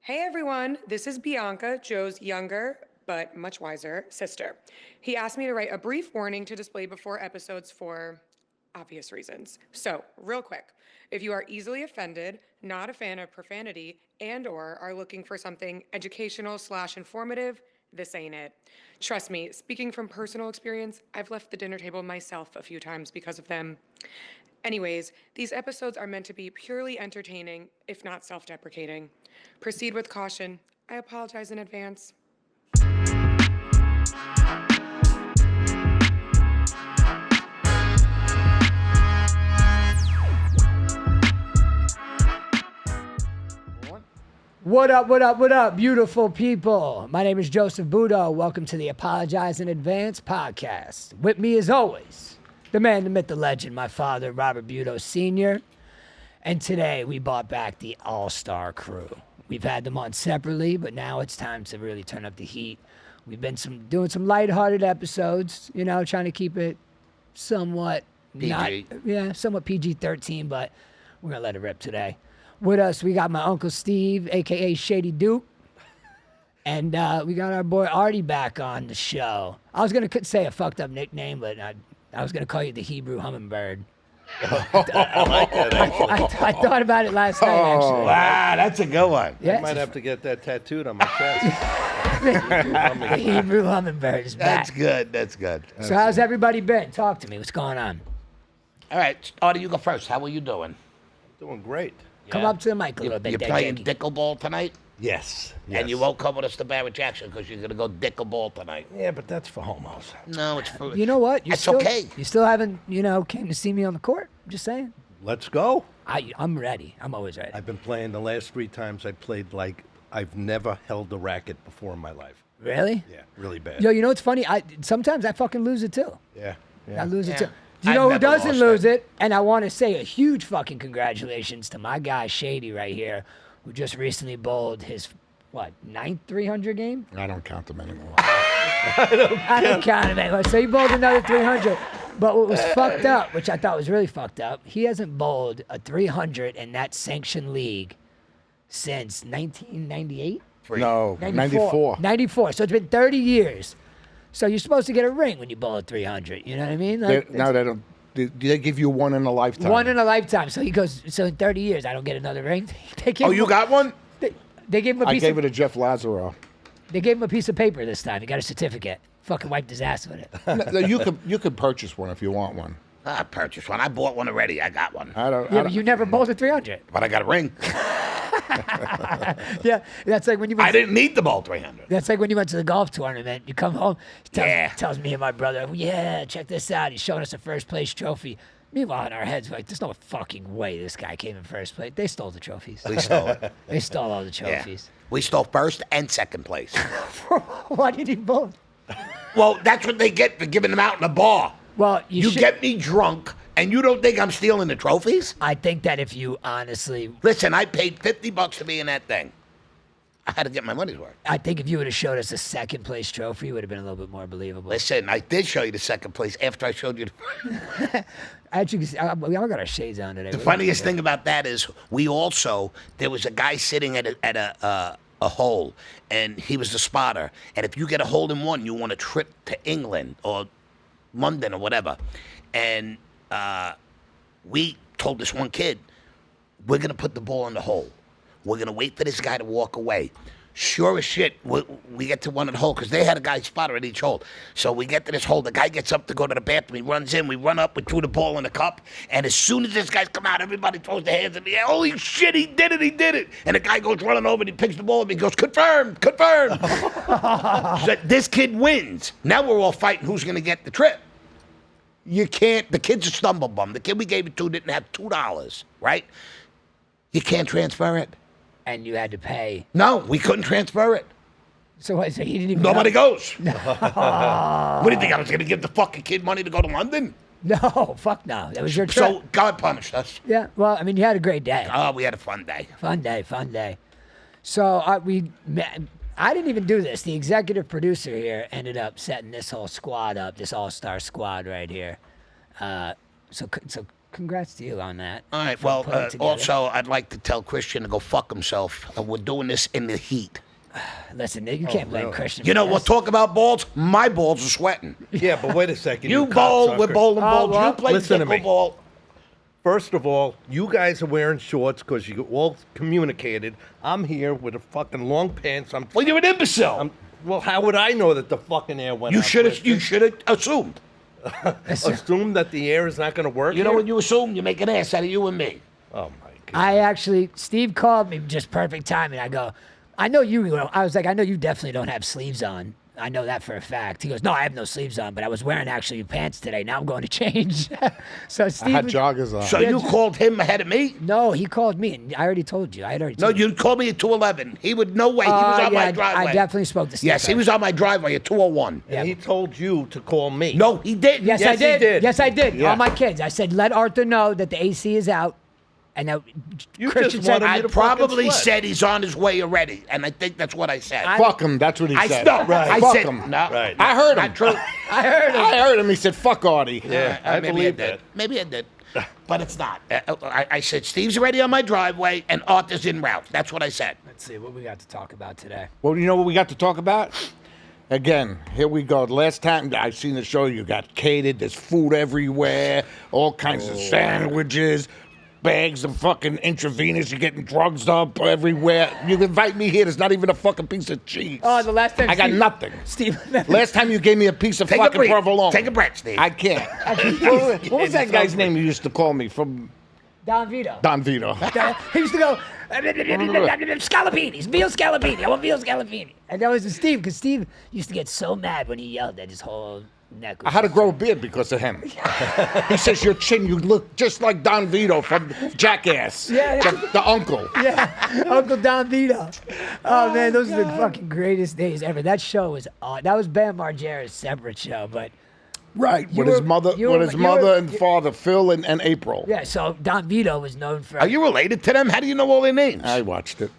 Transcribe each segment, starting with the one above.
Hey everyone, this is Bianca, Joe's younger but much wiser sister. He asked me to write a brief warning to display before episodes for obvious reasons. So, real quick, if you are easily offended, not a fan of profanity, and or are looking for something educational/informative, this ain't it. Trust me, speaking from personal experience, I've left the dinner table myself a few times because of them. Anyways, these episodes are meant to be purely entertaining, if not self-deprecating. Proceed with caution. I apologize in advance. What up, beautiful people? My name is Joseph Budo. Welcome to the Apologize in Advance podcast. With me, as always, the man, the myth, the legend, my father, Robert Budo Sr. And today, we brought back the all-star crew. We've had them on separately, but now it's time to really turn up the heat. We've been doing some lighthearted episodes, trying to keep it somewhat PG. somewhat PG-13, but we're going to let it rip today. With us, we got my Uncle Steve, a.k.a. Shady Duke. And we got our boy Artie back on the show. I was going to say a fucked up nickname, but I was going to call you the Hebrew Hummingbird. I like that, actually. I thought about it last night, actually. Wow, that's a good one. Yeah, I might have to get that tattooed on my chest. the Hebrew Hummingbird is back. That's good. That's good. So how's everybody been? Talk to me. What's going on? All right, Artie, you go first. How are you doing? Doing great. Come up to the mic a little bit. You're there, playing Jakey. dickleball tonight? Yes. And you won't come with us to Barrett Jackson because you're going to go dickleball tonight. Yeah, but that's for homos. No, it's for... You know what? It's okay. You still haven't, came to see me on the court? Just saying. Let's go. I'm ready. I'm always ready. I've been playing the last 3 times I played like I've never held a racket before in my life. Really? Yeah, really bad. Yo, you know what's funny? Sometimes I fucking lose it too. Yeah. I lose it Yeah. too. Do you I've know who never doesn't lost lose it. it? And I want to say a huge fucking congratulations to my guy Shady right here, who just recently bowled his, 9th 300 game? I don't count them anymore. I don't count him anymore. So he bowled another 300. But what was fucked up, which I thought was really fucked up, he hasn't bowled a 300 in that sanctioned league since 1998? No, 94. 94. So it's been 30 years. So you're supposed to get a ring when you bowl a 300. You know what I mean? Like, No, they don't. They give you one in a lifetime. one in a lifetime. So he goes, so in 30 years, I don't get another ring? They gave Oh, him you got one? They gave him a I piece gave of, it to Jeff Lazaro. They gave him a piece of paper this time. He got a certificate. Fucking wiped his ass with it. No, you could purchase one if you want one. I purchased one. I bought one already. I got one. I don't. Yeah, but you never bowled a 300. But I got a ring. Yeah, that's like when you I went. didn't need the ball 300. That's like when you went to the golf tournament. You come home, Yeah. tells me and my brother, yeah, check this out. He's showing us a first place trophy. Meanwhile, in our heads, we're like, there's no fucking way this guy came in first place. They stole the trophies. We stole it. They stole all the Yeah. trophies. We stole first and second place. Why did he both? Well, that's what they get for giving them out in a bar. Well, You should, get me drunk, and you don't think I'm stealing the trophies? I think that if you honestly, Listen, I paid $50 to be in that thing. I had to get my money's worth. I think if you would have showed us a second place trophy, it would have been a little bit more believable. Listen, I did show you the second place after I showed you. Actually, we all got our shades on today. The funniest thing about that is there was a guy sitting at a hole, and he was the spotter. And if you get a hole in one, you want a trip to England or London or whatever. And we told this one kid, we're going to put the ball in the hole. We're going to wait for this guy to walk away. Sure as shit, we get to one of the hole because they had a guy spotter at each hole. So we get to this hole. The guy gets up to go to the bathroom. He runs in. We run up. We threw the ball in the cup. And as soon as this guy's come out, everybody throws their hands in the air. Holy shit, he did it. He did it. And the guy goes running over and he picks the ball up and he goes, confirmed, confirmed. So this kid wins. Now we're all fighting who's going to get the trip. You can't. The kid's a stumble bum. The kid we gave it to didn't have $2, right? You can't transfer it. And you had to pay. No, we couldn't transfer it. So what? So he didn't even. Nobody know? goes. What do you think? I was going to give the fucking kid money to go to London? No, fuck no. That was your trip. So God punished us. Yeah. Well, I mean, you had a great day. Oh, we had a fun day. Fun day. Fun day. So I didn't even do this. The executive producer here ended up setting this whole squad up, this all-star squad right here. So congrats to you on that. All right. for Well, putting it together. also, I'd like to tell Christian to go fuck himself. We're doing this in the heat. Listen, you can't blame Christian. You know, for we'll this. talk about balls. My balls are sweating. Yeah, but wait a second. You bowl, we're cocksucker. bowling balls. well, You play listen to me. pickleball. First of all, you guys are wearing shorts because you all communicated. I'm here with a fucking long pants. Well, you're an imbecile. Well, how would I know that the fucking air went You out? should have. Christian? You should have assumed. Assume that the air is not going to work. You know here? when you assume, you make an ass out of you and me. Oh my god. I actually, Steve called me just perfect timing. I go, I know you. I was like, I know you definitely don't have sleeves on. I know that for a fact. He goes, no, I have no sleeves on, but I was wearing actually pants today. Now I'm going to change. So I Steve, had joggers on. So you called him ahead of me? no, he called me, and I already told you. I had already No, told you. you called me at 2:11. He would no way. He was on yeah, my driveway. I definitely spoke to Steve. Yes, he was on my driveway at 2:01. And he told you to call me. No, he didn't. Yes, Yes, I he did. did. Yes, I did. Yeah. All my kids. I said, let Arthur know that the AC is out. And now You Christian just said, wanted me I to probably fucking sweat. said he's on his way already, and I think that's what I said. Fuck him. That's what he I said. no, Right. I Fuck said him. no. Right. I heard him. Not true. I heard him. I heard him. He said, "Fuck Artie." Yeah, I maybe believe did. that. Maybe I did. But it's not. I said Steve's already on my driveway, and Arthur's en route. That's what I said. Let's see what we got to talk about today. Well, you know what we got to talk about? Again, here we go. Last time I seen the show, you got catered. There's food everywhere, all kinds of sandwiches, bags of fucking intravenous. You're getting drugs up everywhere. You invite me here, there's not even a fucking piece of cheese. Oh, the last time I got Steve- nothing. Steve, Last time you gave me a piece of Take a fucking breath. provolone. Take a breath, Steve. I can't. what was that guy's name you used to call me from Don Vito. Don Vito? He used to go, scallopinis, veal scalloppini. I want veal scalloppini. And that was Steve, because Steve used to get so mad when he yelled that his whole neck was I had to grow a beard because of him. He says, your chin, you look just like Don Vito from Jackass. Yeah. The uncle. Yeah, Uncle Don Vito. Oh, man, those are the fucking greatest days ever. That show was on. That was Bam Margera's separate show, but Right. You With his were- mother, you with were- his you mother were- and father, Phil and April. yeah, so Don Vito was known for. Are you related to them? How do you know all their names? I watched it.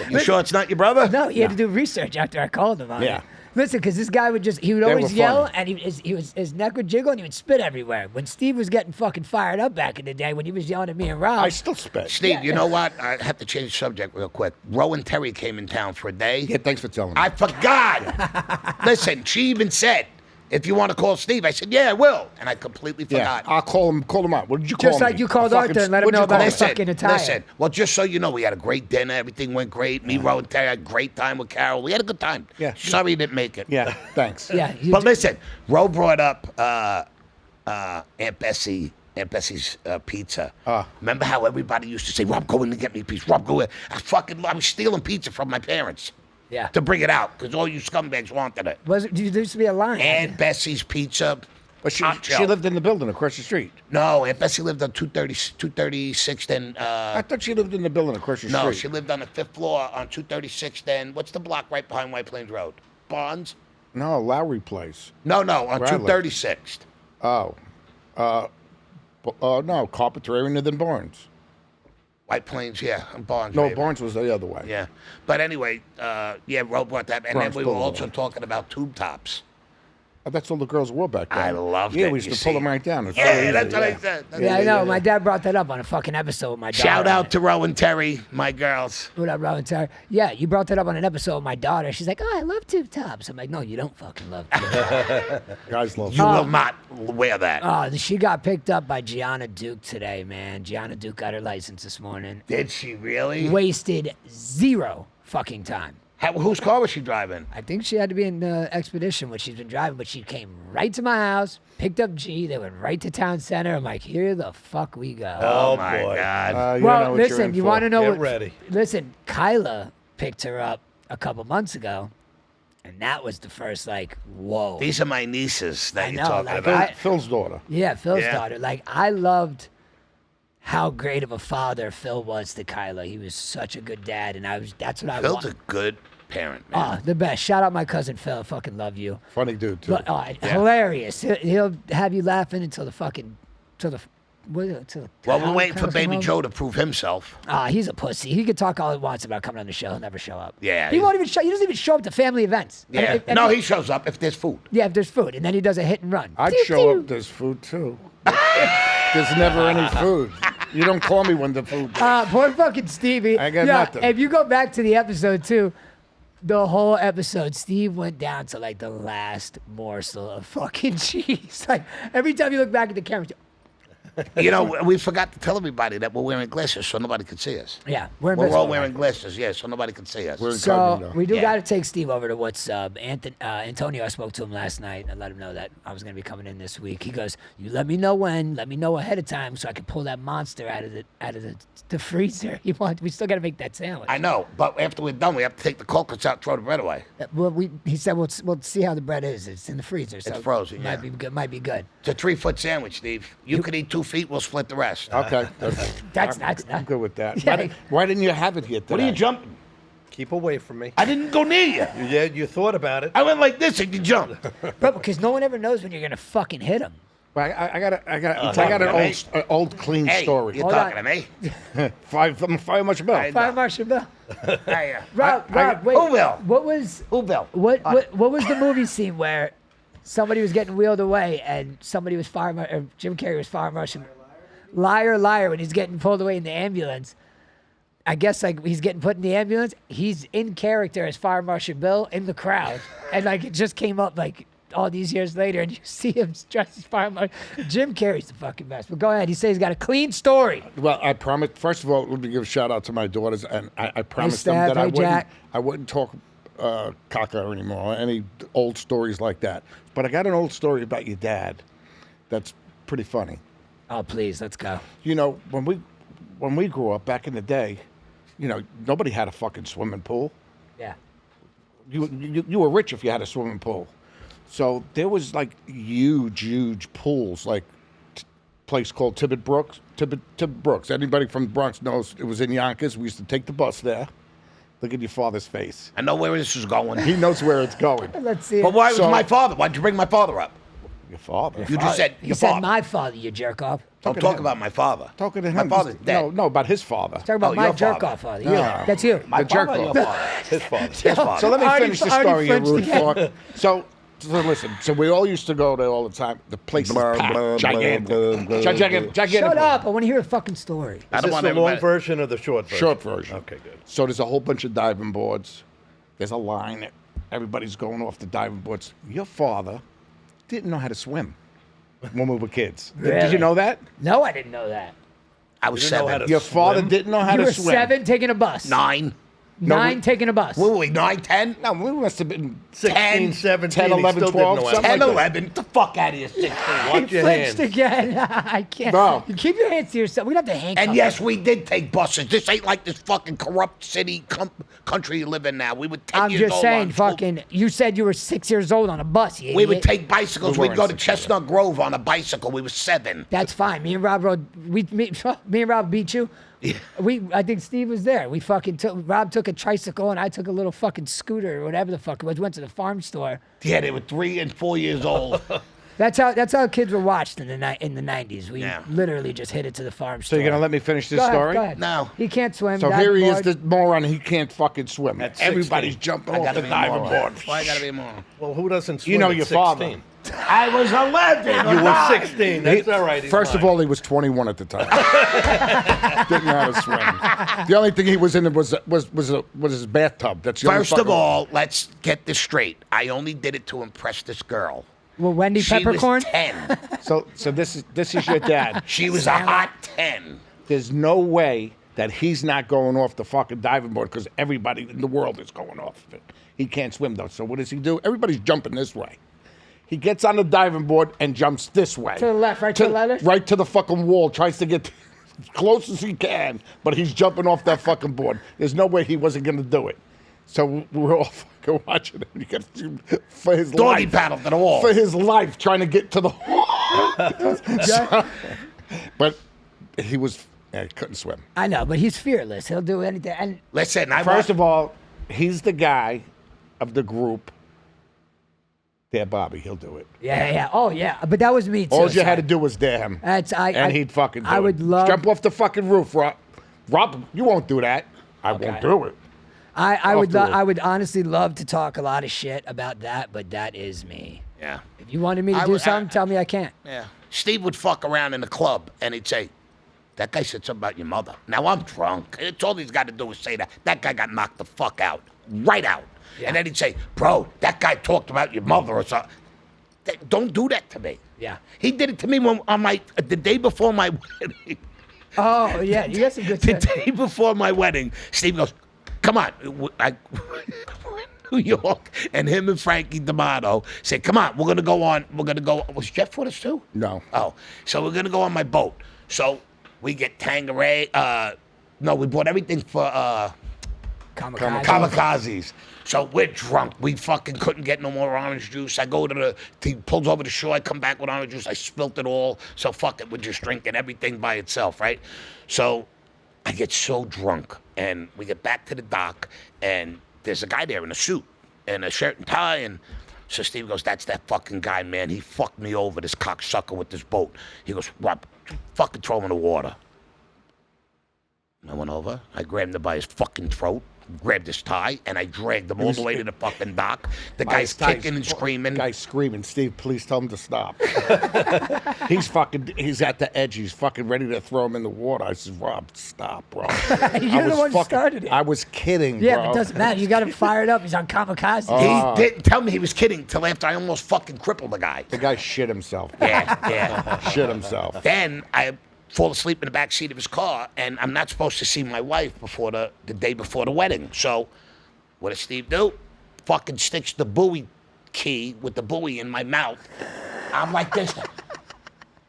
You sure it's not your brother? No, he had to do research after I called him on Yeah. it. Listen, because this guy would he would They always were yell, funny. and his neck would jiggle, and he would spit everywhere. When Steve was getting fucking fired up back in the day, when he was yelling at me and Rob, I still spit. Steve, you know what? I have to change the subject real quick. Rowan Terry came in town for a day. Yeah, thanks for telling me. I forgot. Listen, she even said, if you want to call Steve, I said, yeah, I will. And I completely yeah, forgot. I'll call him up. What did you call Just me? like you called A fucking- Arthur and let him what'd know you about call his me? fucking attire. Listen, well, just so you know, we had a great dinner. Everything went great. Me, Rowan Terry had a great time with Carol. We had a good time. Yeah. Sorry you didn't make it. Yeah, thanks. Yeah, But listen, Ro brought up Aunt Bessie's pizza. Remember how everybody used to say, Rob, go in and get me a piece. Rob, go in. I was stealing pizza from my parents yeah. to bring it out because all you scumbags wanted it. There used to be a line. Aunt Bessie's pizza. But she hot shell. lived in the building across the street. No, Aunt Bessie lived on 236th and I thought she lived in the building across the street. no, she lived on the 5th floor on 236th and what's the block right behind White Plains Road? Bonds? No, Lowry Place. No, on Where I lived. 236th. Oh. No, Carpenter than Barnes. White Plains, yeah, and Bonds. No, right? Barnes was the other way. Yeah, but anyway, yeah, Ro brought that, and Bronx then we were Boulevard. also talking about tube tops. That's all the girls wore back then. I loved Yeah, it, we used you to pull see. them right down. It's so Yeah, easy, that's what I yeah. said. yeah, I know. My dad brought that up on a fucking episode with my daughter. Shout out to Ro and Terry, my girls. What up, Robin Tyler? Yeah, you brought that up on an episode with my daughter. She's like, oh, I love tube tops. I'm like, no, you don't fucking love tube tops. Guys love You will not wear that. Oh, she got picked up by Gianna Duke today, man. Gianna Duke got her license this morning. Did she really? Wasted 0 fucking time. Whose car was she driving? I think she had to be in Expedition, which she's been driving, but she came right to my house, picked up G, they went right to town center. I'm like, here the fuck we go. Oh, Oh, my boy. God. You don't know well, what you're listen, in you for. want to know Get what? ready. Listen, Kyla picked her up a couple months ago, and that was the first, like, whoa. These are my nieces that I you're know, talking like, about. Phil's daughter. Yeah, Phil's Yeah. daughter. Like, I loved how great of a father Phil was to Kyla. He was such a good dad, and that's what I Phil's want. a good parent, man. Oh, the best. Shout out my cousin Phil. Fucking love you. Funny dude, too. But, hilarious. He'll have you laughing until the fucking till the. What, till the Well, we're town waiting for comes Baby home. Joe to prove himself. Ah, he's a pussy. He can talk all he wants about coming on the show. He'll never show up. Yeah, He he's- won't even show. He doesn't even show up to family events. Yeah. And No, he shows up if there's food. Yeah, if there's food, and then he does a hit and run. I'd Pew, show pew. up. There's food, too. There's never any food. You don't call me when the food. Poor fucking Stevie. I got nothing. If you go back to the episode too, the whole episode, Steve went down to like the last morsel of fucking cheese. Like every time you look back at the camera, You know, we forgot to tell everybody that we're wearing glasses so nobody could see us. yeah, We're all wearing glasses, yeah, so nobody can see us. We're So incognito. we do Yeah. got to take Steve over to what's up. Antonio, I spoke to him last night and let him know that I was going to be coming in this week. He goes, "You let me know when, let me know ahead of time so I can pull that monster out of the freezer." We still got to make that sandwich. I know, but after we're done, we have to take the coconuts out, throw the bread away. Well, he said we'll see how the bread is. It's in the freezer, so frozen, Might yeah. be good. Might be good. It's a 3-foot sandwich, Steve. You could eat 2 feet, we'll split the rest. Okay. That's I'm good with that. Yeah. Why didn't you have it here today? What are you jumping? Keep away from me. I didn't go near you. Yeah, you thought about it. I went like this and you jumped. Bro, because no one ever knows when you're gonna fucking hit him. Well, I got an old clean Hey, story. you're Hold talking on. to me? Fire much bell. I- Fire Marshal Bill. Hey, Rob, wait. Who will? What was Who, Bill? what was the movie scene where somebody was getting wheeled away and somebody was or Jim Carrey was fire marshal? Liar, liar, when he's getting pulled away in the ambulance. I guess like he's getting put in the ambulance. He's in character as Fire Marshal Bill in the crowd, and like it just came up like all these years later, and you see him dressed as Fire Marshal. Jim Carrey's the fucking best. But go ahead. He says he's got a clean story. Well, I promise. First of all, let me give a shout out to my daughters, and I promised them Steph. that Hey, Jack. I wouldn't talk caca anymore, any old stories like that. But I got an old story about your dad that's pretty funny. Oh please, let's go. You know, when we grew up back in the day, you know, nobody had a fucking swimming pool. Yeah. You were rich if you had a swimming pool. So there was like huge pools, like place called Tibbet Brooks. Anybody from the Bronx knows it was in Yonkers. We used to take the bus there. Look at your father's face. I know where this is going. He knows where it's going. Let's see. But why was So- my father? Why'd you bring my father up? Your father. You just said He your said father. my father, you jerk off. Don't talk about my father. Talking to him. My father's dead. No, about his father. Talk about Oh, my your jerk father. off father. No. You. That's you. My The jerk father or off. your father? His father. His father. So let me Already- finish the already story, you Frenched rude again. fuck. So listen. So we all used to go there all the time. The place is packed. Gigantic. Gigantic. Shut up. I want to hear a fucking story. I Is don't this want the long everybody. version or the short version? Short version. Okay, good. So there's a whole bunch of diving boards. There's a line. Everybody's going off the diving boards. Your father didn't know how to swim when we were kids. Did Really? you know that? No, I didn't know that. I was You didn't know how 7. to Your father swim? didn't know how You to were swim. 7 taking a bus. 9. Nine taking a bus. What were we, 9, 10? No, we must have been 16, 17, 10, 11, he still 12, didn't know how to something 10, like that. 11. Get the fuck out of here, 16. Watch He your flinched hands. again. I can't. Bro. You keep your hands to yourself. We don't have to handcuff. And yes, we did take buses. This ain't like this fucking corrupt city country you live in now. We would 10 I'm years just old saying, on school- fucking. You said you were 6 years old on a bus. You We would idiot. take bicycles. We We'd go to weren't 6 years Chestnut Grove on a bicycle. We were 7. That's fine. Me and Rob me and Rob beat you. I think Steve was there. We fucking Rob took a tricycle and I took a little fucking scooter or whatever the fuck it was. Went to the farm store. Yeah, they were 3 and 4 years old. That's how kids were watched in the 90s. We Yeah. literally just hit it to the farm So store. you're gonna let me finish this Go ahead, story? go ahead. No. He can't swim. So diving here he is, board. the moron. He can't fucking swim. At Everybody's 16. jumping I off gotta the be a diving moron. board. Why I gotta be a moron? Well, who doesn't swim You know at your 16? father. I was 11. You were 16. That's all right. he's First of lying. all, he was 21 at the time. Didn't know how to swim. The only thing he was in was his bathtub. That's the only First of fucking- all, let's get this straight. I only did it to impress this girl. Well, Wendy She Peppercorn. was 10. So this is your dad. She was a hot 10. There's no way that he's not going off the fucking diving board because everybody in the world is going off of it. He can't swim though. So what does he do? Everybody's jumping this way. He gets on the diving board and jumps this way. To the left, right to the left? Right to the fucking wall. Tries to get as close as he can, but he's jumping off that fucking board. There's no way he wasn't going to do it. So we were all fucking watching it. You got to see for his Doggy life. paddle to the wall. For his life, trying to get to the wall. But he couldn't swim. I know, but he's fearless. He'll do anything. And Listen, First of all, he's the guy of the group. There, Bobby, he'll do it. yeah. Oh, yeah. But that was me too. All you had to so- do was dare him. And he'd fucking do I would it. love. Jump off the fucking roof, Rob. Rob, you won't do that. I won't do it. I would. Off the roof. I would honestly love to talk a lot of shit about that, but that is me. Yeah. If you wanted me to I do would- something, tell me I can't. Yeah. Steve would fuck around in the club and he'd say, that guy said something about your mother. Now I'm drunk. It's all he's got to do is say that. That guy got knocked the fuck out. Right out. Yeah. And then he'd say, bro, that guy talked about your mother or something. Don't do that to me. Yeah. He did it to me when, the day before my wedding. Oh, yeah, you got some good The shit. day before my wedding, Steve goes, come on. New York, and him and Frankie D'Amato said, come on, we're going to go on. We're going to go. Was Jeff with us too? No. Oh, so we're going to go on my boat. So we get Tanqueray. No, we bought everything for kamikazes. So we're drunk. We fucking couldn't get no more orange juice. I go to he pulls over the shore. I come back with orange juice. I spilt it all. So fuck it. We're just drinking everything by itself, right? So I get so drunk, and we get back to the dock, and there's a guy there in a suit and a shirt and tie, and so Steve goes, that's that fucking guy, man. He fucked me over, this cocksucker with this boat. He goes, Rob, fucking throw him in the water. I went over. I grabbed him by his fucking throat, grabbed his tie, and I dragged him all the way to the fucking dock. The guy's kicking and screaming. The guy's screaming, Steve, please tell him to stop. He's at the edge. He's fucking ready to throw him in the water. I said, Rob, stop, bro. You're the one who started it. I was kidding, Yeah, bro. but it doesn't matter. You got him fired up. He's on kamikaze. He didn't tell me he was kidding till after I almost fucking crippled the guy. The guy shit himself. Yeah. Shit himself. Then I fall asleep in the back seat of his car, and I'm not supposed to see my wife before the day before the wedding. So what does Steve do? Fucking sticks the buoy key with the buoy in my mouth. I'm like this,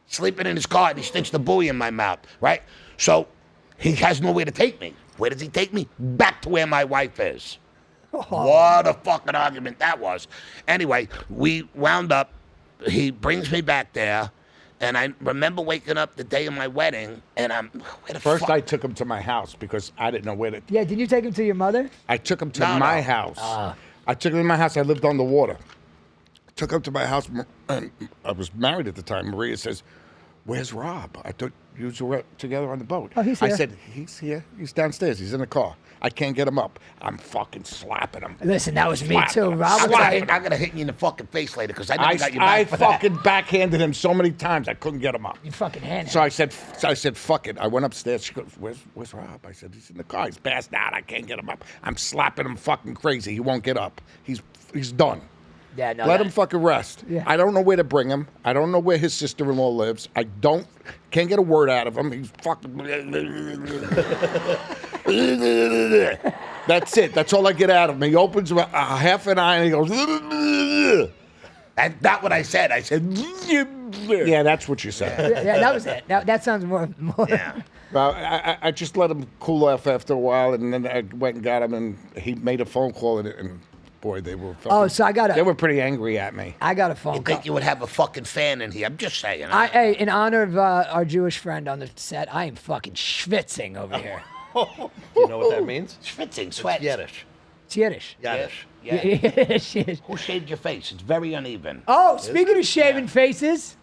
sleeping in his car, and he sticks the buoy in my mouth, right? So he has nowhere to take me. Where does he take me? Back to where my wife is. What a fucking argument that was. Anyway, we wound up, he brings me back there, and I remember waking up the day of my wedding, and I'm, where the First, fuck? I took him to my house because I didn't know where to. Yeah, did you take him to your mother? I took him to No, my no. house. I took him to my house. I lived on the water. Took him to my house, and I was married at the time. Maria says, "Where's Rob? I thought you were together on the boat." Oh, he's I here. said, "He's here. He's downstairs. He's in the car. I can't get him up. I'm fucking slapping him." Listen, that was me Slap too. him. Rob, I'm gonna hit you in the fucking face later because I never got you back I for that. fucking backhanded him so many times I couldn't get him up. you fucking hand So I said, fuck it. I went upstairs. She goes, where's Rob? I said, he's in the car. He's passed out. I can't get him up. I'm slapping him fucking crazy. He won't get up. He's done. Yeah, no. Let him fucking rest. Yeah. I don't know where to bring him. I don't know where his sister-in-law lives. Can't get a word out of him. He's fucking. That's it. That's all I get out of him. He opens a half an eye and he goes. That's not what I said. I said, Yeah, that's what you said. Yeah, that was it. That sounds more. yeah. Well, I just let him cool off after a while, and then I went and got him, and he made a phone call, and boy, they were. Fucking, Oh, so I got They a. were pretty angry at me. I got a phone You call. think you would have a fucking fan in here? I'm just saying. Hey, in honor of our Jewish friend on the set, I am fucking schwitzing over here. You know what that means? Schwitzing, sweat. Yiddish. It's Yiddish. Yiddish. Yeah. Yiddish. Who shaved your face? It's very uneven. Oh, speaking of shaving faces,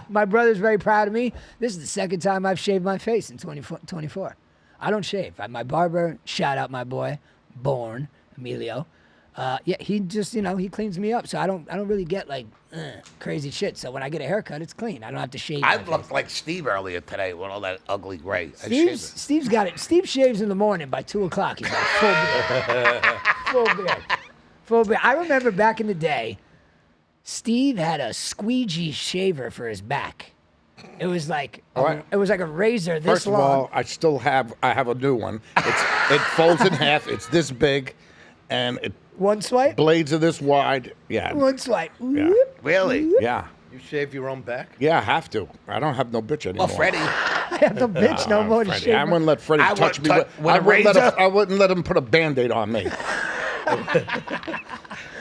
my brother's very proud of me. This is the second time I've shaved my face in 24. I don't shave. My barber, shout out my boy, Born Emilio. Yeah, he just he cleans me up, so I don't really get like crazy shit. So when I get a haircut, it's clean. I don't have to shave. I my face. looked like Steve earlier today with all that ugly gray. I shaved it. Steve's got it. Steve shaves in the morning. By 2:00, he's got full beard. Full beard. I remember back in the day, Steve had a squeegee shaver for his back. It was like it was like a razor this First of long. all, I have a new one. It folds in half. It's this big, and it One swipe. blades are this wide. Yeah, One swipe. Yeah. Whoop. Really? yeah, You shave your own back? yeah. I have to. I don't have no bitch anymore. Well, Freddie, I have no bitch no more to Freddie. shave. I wouldn't let Freddie I touch me. wouldn't with a razor? I wouldn't let him put a Band-Aid on me.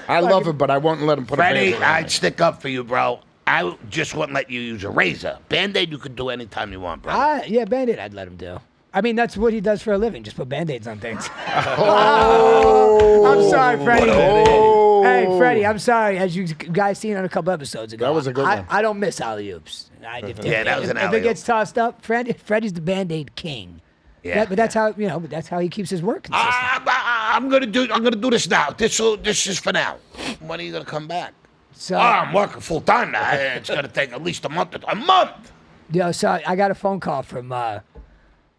I love him, but I wouldn't let him put a Freddie, Band-Aid on me. I'd stick up for you, bro. I just wouldn't let you use a razor. Band-Aid you could do anytime you want, bro. Yeah, Band-Aid I'd let him do. I mean, that's what he does for a living. Just put Band-Aids on things. Oh, I'm sorry, Freddie. Oh. Hey, Freddie, I'm sorry. As you guys seen on a couple episodes ago, That was a good one. I don't miss alley-oops. Yeah, that was an If it alley-oop. gets tossed up, Freddie's the Band-Aid king. Yeah. But that's how but that's how he keeps his work consistent. I'm gonna do this now. This is for now. When are you gonna come back? So, I'm working full time now. It's gonna take at least a month. A month. so I got a phone call from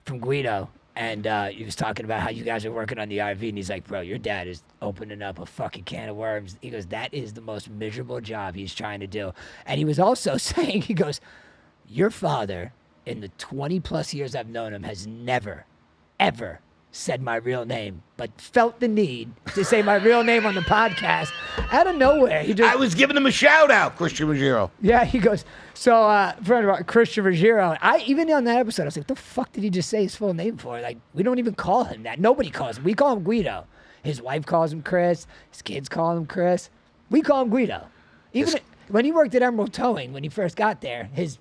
Guido, and he was talking about how you guys are working on the RV, and he's like, bro, your dad is opening up a fucking can of worms. He goes, that is the most miserable job he's trying to do. And he was also saying, he goes, your father, in the 20 plus years I've known him, has never, ever said my real name, but felt the need to say my real name on the podcast out of nowhere. He just, I was giving him a shout out, Christian Ruggiero. yeah, he goes, so, friend of ours, Christian Ruggiero, even on that episode, I was like, what the fuck did he just say his full name for? Like, we don't even call him that. Nobody calls him. We call him Guido. His wife calls him Chris. His kids call him Chris. We call him Guido. Even when he worked at Emerald Towing, when he first got there, his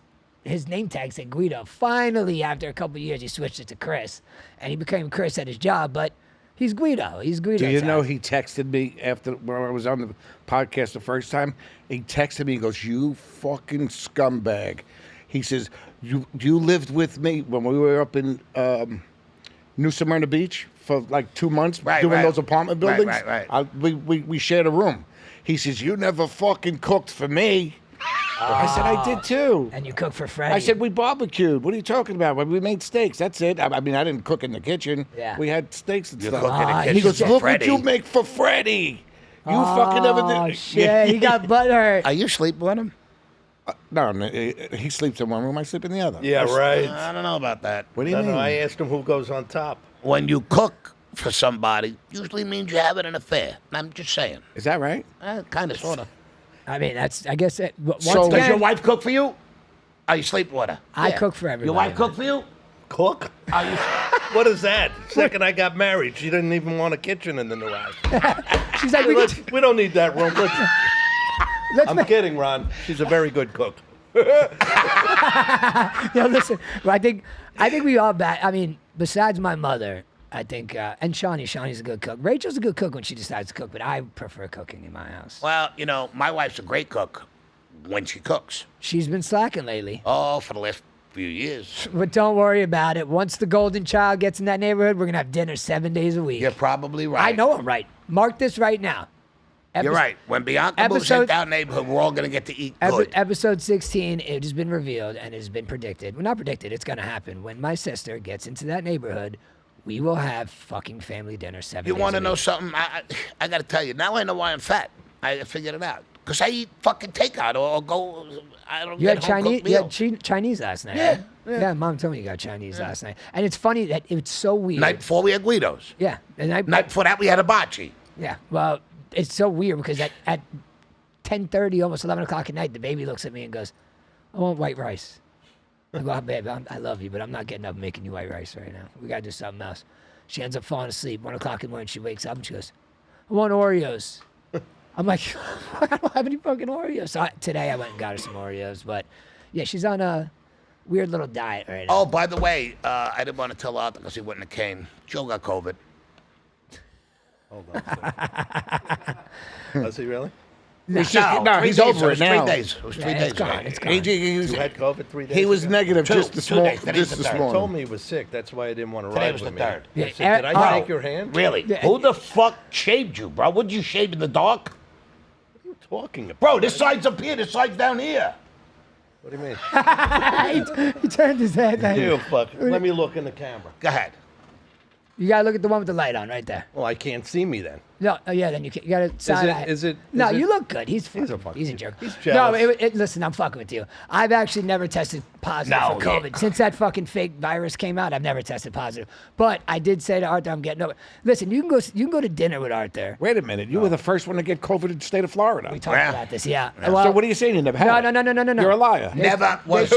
name tag said Guido. Finally, after a couple of years, he switched it to Chris, and he became Chris at his job, but he's Guido. He's Guido. Do you know he texted me after when I was on the podcast the first time? He texted me and goes, you fucking scumbag. He says, you lived with me when we were up in New Smyrna Beach for like 2 months doing those apartment buildings. Right. We shared a room. He says, you never fucking cooked for me. I said, I did too. And you cook for Freddie. I said, we barbecued. What are you talking about? We made steaks. That's it. I mean, I didn't cook in the kitchen. Yeah. We had steaks and You stuff. cook in the he kitchen He goes, for look Freddie. what you make for Freddie. You fucking never Oh, did. shit. He got butthurt. Are you sleeping with him? No, he sleeps in one room. I sleep in the other. Yeah, right. I don't know about that. What do you No, mean? no, I asked him who goes on top. When you cook for somebody, usually means you're having an affair. I'm just saying. Is that right? Kind of, sort of. I mean, that's, I guess, once So- Does your again, wife cook for you? Are you sleeping with her? I cook for everybody. Your wife cook for you? Cook? Are you? What is that? Second I got married, she didn't even want a kitchen in the new house. She's like, We don't need that room. let's I'm make, kidding, Ron. She's a very good cook. no, listen, I think we all I mean, besides my mother, I think, and Shawnee's a good cook. Rachel's a good cook when she decides to cook, but I prefer cooking in my house. Well, you know, my wife's a great cook when she cooks. She's been slacking lately. Oh, for the last few years. But don't worry about it. Once the golden child gets in that neighborhood, we're going to have dinner 7 days a week. You're probably right. I know I'm right. Mark this right now. You're right. When Bianca moves into our neighborhood, we're all going to get to eat good. Episode 16, it has been revealed and it has been predicted. Well, not predicted, it's going to happen. When my sister gets into that neighborhood, we will have fucking family dinner 7 days You want a to know week. something? I got to tell you. Now I know why I'm fat. I figured it out. Because I eat fucking takeout or go. I don't You get had home Chinese. cooked You meal. had Chinese last night. Yeah, right? Yeah. Mom told me you got Chinese last night, and it's funny that it's so weird. Night before we had Guidos. Yeah, and Night before that we had hibachi. Yeah, well, it's so weird because at 10:30, almost 11 o'clock at night, the baby looks at me and goes, "I want white rice." I go, oh, "Babe, I love you, but I'm not getting up and making you white rice right now. We gotta do something else." She ends up falling asleep. 1 o'clock in the morning, she wakes up and she goes, "I want Oreos." I'm like, I don't have any fucking Oreos. So today I went and got her some Oreos, but yeah, she's on a weird little diet right now. Oh, by the way, I didn't want to tell Arthur because he wouldn't have came. Joe got COVID. Hold on a second. Does he really? He's No, he's 3 days. over It it was now. 3 days. It was 3 Yeah, days. it's gone. right? It's gone. You had COVID 3 days He was ago? negative Two- just this 2 days. Today's the third. He told morning. me he was sick. That's why I didn't want to Today ride was with the me. third. Yeah, I said, did I oh. shake your hand? Really? Yeah. Who the fuck shaved you, bro? Would you shave in the dark? What are you talking about? Bro, this side's up here. This side's down here. What do you mean? he turned his head. You fuck. Let me look in the camera. Go ahead. You gotta look at the one with the light on right there. Well, I can't see me then. No, oh yeah, then you gotta side eye. No, is you it- look good. He's a fucking, jerk. he's no, jealous. listen, I'm fucking with you. I've actually never tested positive No, for COVID since that fucking fake virus came out. I've never tested positive, but I did say to Arthur, I'm getting over. Listen, you can go to dinner with Arthur. Wait a minute. You were the first one to get COVID in the state of Florida. We talked Yeah. about this, yeah. So what are you saying? You never had it? No. You're a liar. Never was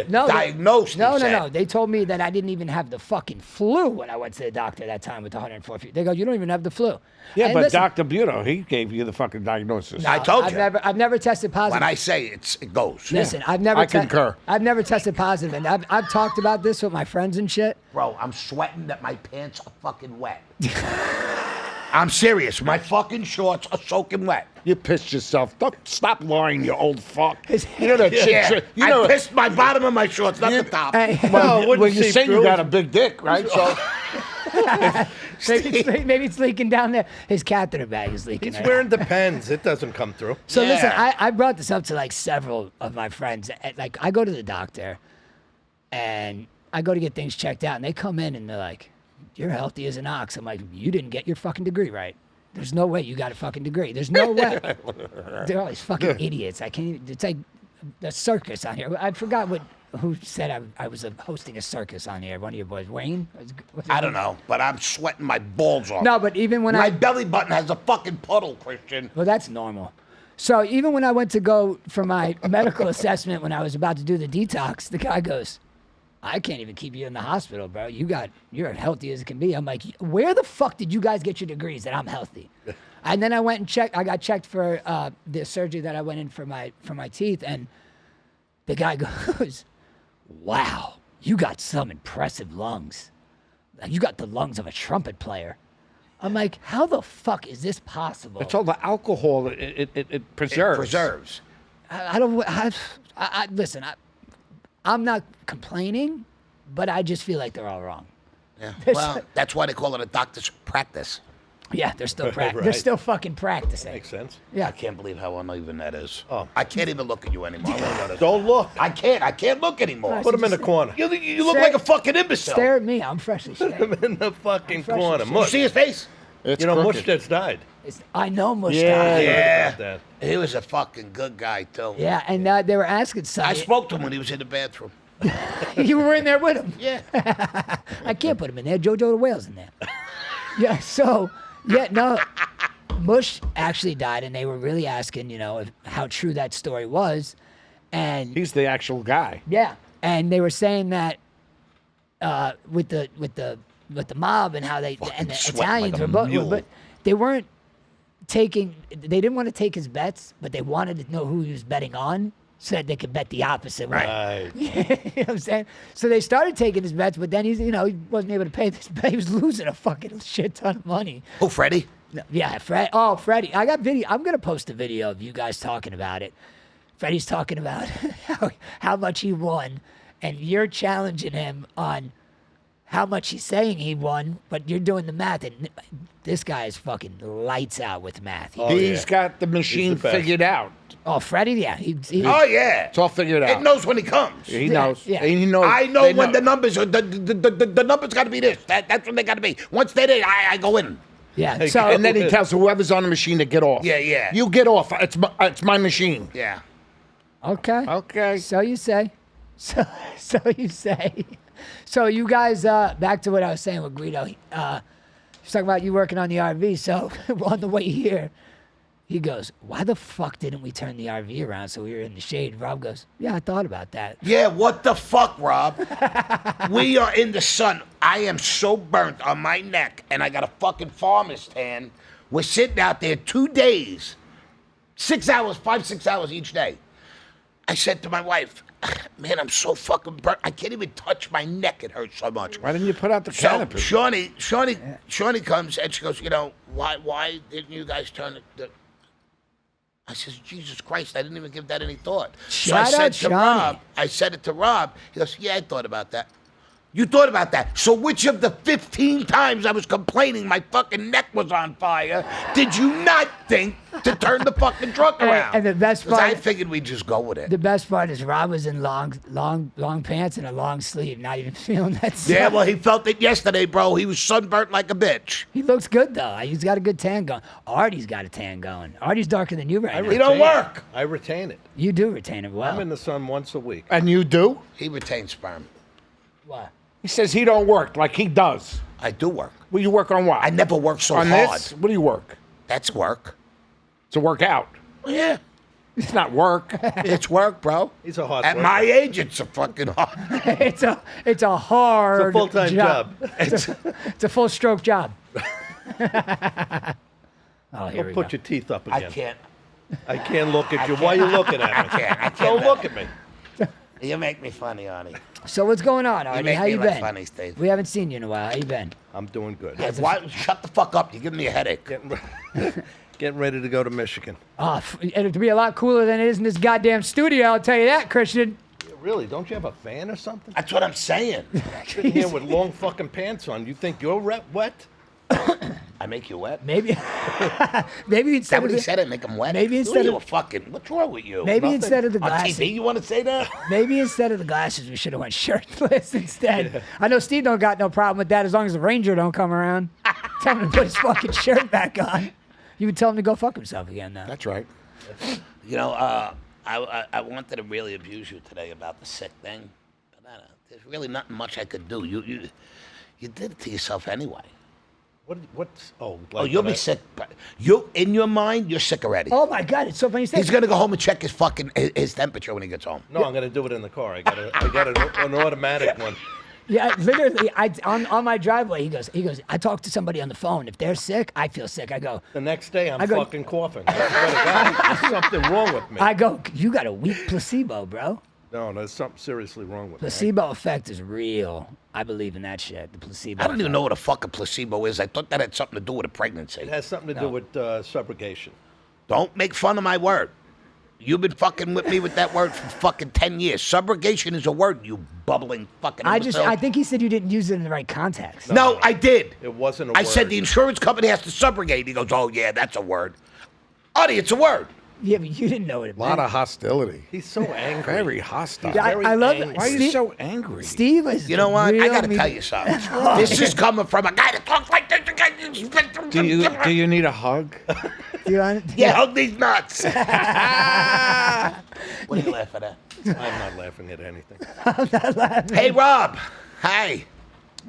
No, diagnosed. No, he said. no. They told me that I didn't even have the fucking flu when I went to the doctor that time with the 104 feet. They go, you don't even have the flu. Yeah, And but listen, Dr. Buto, he gave you the fucking diagnosis. I told you. I've never tested positive. When I say it goes. Listen, I've never. I concur. I've never tested positive, and I've talked about this with my friends and shit. Bro, I'm sweating that my pants are fucking wet. I'm serious. My fucking shorts are soaking wet. You pissed yourself. Don't stop lying, you old fuck. You know that shit. Yeah, You know, I pissed my bottom of my shorts, not the top. Hey, well, wouldn't when you see say you through. got a big dick, right? So Maybe it's leaking down there. His catheter bag is leaking. He's right wearing now. Depends. It doesn't come through. So Yeah. listen, I brought this up to like several of my friends. Like I go to the doctor, and I go to get things checked out, and they come in and they're like, "You're healthy as an ox." I'm like, "You didn't get your fucking degree right. There's no way you got a fucking degree. There's no way." They're all these fucking idiots. I can't. It's like a circus on here. I forgot who said I was hosting a circus on here. One of your boys, Wayne. Was it I don't know, but I'm sweating my balls off. No, but even when my belly button has a fucking puddle, Christian. Well, that's normal. So even when I went to go for my medical assessment when I was about to do the detox, the guy goes, "I can't even keep you in the hospital, bro. You're healthy as it can be." I'm like, "Where the fuck did you guys get your degrees that I'm healthy?" And then I went and checked. I got checked for the surgery that I went in for my teeth, and the guy goes, "Wow, you got some impressive lungs. You got the lungs of a trumpet player." I'm like, how the fuck is this possible? It's all the alcohol it preserves. It preserves. I don't. Listen. I'm not complaining, but I just feel like they're all wrong. Yeah. Well, that's why they call it a doctor's practice. Yeah, they're still Right. They're still fucking practicing. Makes sense. Yeah. I can't believe how uneven that is. Oh. I can't even look at you anymore. Don't look. I can't look anymore. Put him in the corner. You look like a fucking imbecile. Stare at me. I'm freshly Put him shaved. in the fucking fresh corner. as shit. You Mush. see his face? It's You know, Mush crooked. just died. I know Mush Yeah. died. Yeah. About that. He was a fucking good guy, too. Yeah, and they were asking something. I spoke to him when he was in the bathroom. You were in there with him. Yeah. I can't put him in there. Jojo the Whale's in there. Yeah, so, yeah, no. Mush actually died, and they were really asking, how true that story was. And He's the actual guy. yeah, and they were saying that with the mob and how they and the sweating Italians like a were, mule. but they weren't taking. They didn't want to take his bets, but they wanted to know who he was betting on, so that they could bet the opposite way. Right. You know what I'm saying? So they started taking his bets, but then he wasn't able to pay this bet. He was losing a fucking shit ton of money. Oh, Freddie? No, yeah, Freddie. I got video. I'm gonna post a video of you guys talking about it. Freddie's talking about how much he won, and you're challenging him on how much he's saying he won, but you're doing the math, and this guy is fucking lights out with math. Oh, He's yeah. got the machine best. figured out. Oh, Freddie, yeah, he Oh, yeah. It's all figured out. It knows when he comes. He Yeah, knows. yeah. He knows. I know they when the numbers are, the numbers got to be this. That's when they got to be. Once they're there, I go in. yeah. So And then he tells whoever's on the machine to get off. Yeah, yeah. You get off. It's my machine. Yeah. okay, Okay. so you say, so you say, so you guys back to what I was saying with Guido. He's talking about you working on the RV. So on the way here, he goes, "Why the fuck didn't we turn the RV around so we were in the shade?" Rob goes, "Yeah, I thought about that." Yeah, what the fuck, Rob? We are in the sun. I am so burnt on my neck, and I got a fucking farmer's tan. We're sitting out there 2 days, 6 hours, 6 hours each day. I said to my wife, "Man, I'm so fucking burnt. I can't even touch my neck. It hurts so much." Why didn't you put out the So canopy? Shawnee comes and she goes, why didn't you guys turn it? I says, Jesus Christ, I didn't even give that any thought. So I Shout said out to Shawnee. Rob, I said it to Rob. He goes, yeah, I thought about that. You thought about that. So which of the 15 times I was complaining my fucking neck was on fire did you not think to turn the fucking truck around? and the best 'Cause part- I figured we'd just go with it. The best part is Rob was in long pants and a long sleeve, not even feeling that sun. Yeah, well, he felt it yesterday, bro. He was sunburnt like a bitch. He looks good though. He's got a good tan going. Artie's got a tan going. Artie's darker than you right now. He don't work. I retain it. You do retain it well. I'm in the sun once a week. And you do? He retains sperm. What? He says he don't work like he does. I do work. Well, you work on what? I never worked so on hard. this? What do you work? That's work. To work out. Yeah. It's not work. It's work, bro. He's a hard At worker. my age, it's a fucking hard. it's a hard It's a full-time job. It's a full stroke job. Oh, here Don't we put go. your teeth up I again. can't. I can't look at you. Why are you looking at me? I can't. Don't look at me. You make me funny, Artie. So what's going on, You Artie? make How me you look been? funny, Steve. We haven't seen you in a while. How you been? I'm doing good. Hey, why, shut the fuck up. You're giving me a headache. Getting ready to go to Michigan. Oh, it'd be a lot cooler than it is in this goddamn studio. I'll tell you that, Christian. Really? Don't you have a fan or something? That's what I'm saying. Sitting here with long fucking pants on. You think you're wet? I make you wet? Maybe, maybe Is instead that what of he the, said? I make him wet? maybe Who instead you of- a fucking... What's wrong with you? maybe Nothing? instead of the On glasses. TV, you want to say that? Maybe instead of the glasses, we should have went shirtless instead. I know Steve don't got no problem with that as long as the Ranger don't come around. Tell him to put his fucking shirt back on. You would tell him to go fuck himself again now. That's right. You know, I wanted to really abuse you today about the sick thing, but there's really nothing much I could do. You did it to yourself anyway. What's Oh, like you'll that be sick. But you, in your mind, you're sick already. Oh my God, it's so funny. You say He's gonna go home and check his temperature when he gets home. No, I'm gonna do it in the car. I got an automatic one. Yeah, literally, on my driveway, he goes, I talk to somebody on the phone. If they're sick, I feel sick. I go, The next day, I'm I go- fucking coughing. I swear to God, there's something wrong with me. you got a weak placebo, bro. No, there's something seriously wrong with me. Placebo effect is real. I believe in that shit. The placebo. I don't even effect. know what a fucking placebo is. I thought that had something to do with a pregnancy. It has something to do with subrogation. Don't make fun of my word. You've been fucking with me with that word for fucking 10 years. Subrogation is a word, you bubbling fucking imbecile. I think he said you didn't use it in the right context. No, I did. It wasn't a I word. said the insurance company has to subrogate. He goes, oh, yeah, that's a word. Artie, it's a word. Yeah, but you didn't know what it A lot meant. of hostility. He's so angry. Very hostile. Yeah, very I love angry. Why are you Steve, so angry? Steve is. You know what? I real got to mean- tell you something. This is coming from a guy that talks like this. Do you need a hug? You want- Yeah, hug these nuts. What are you laughing at? I'm not laughing at anything. Hey, Rob. Hi.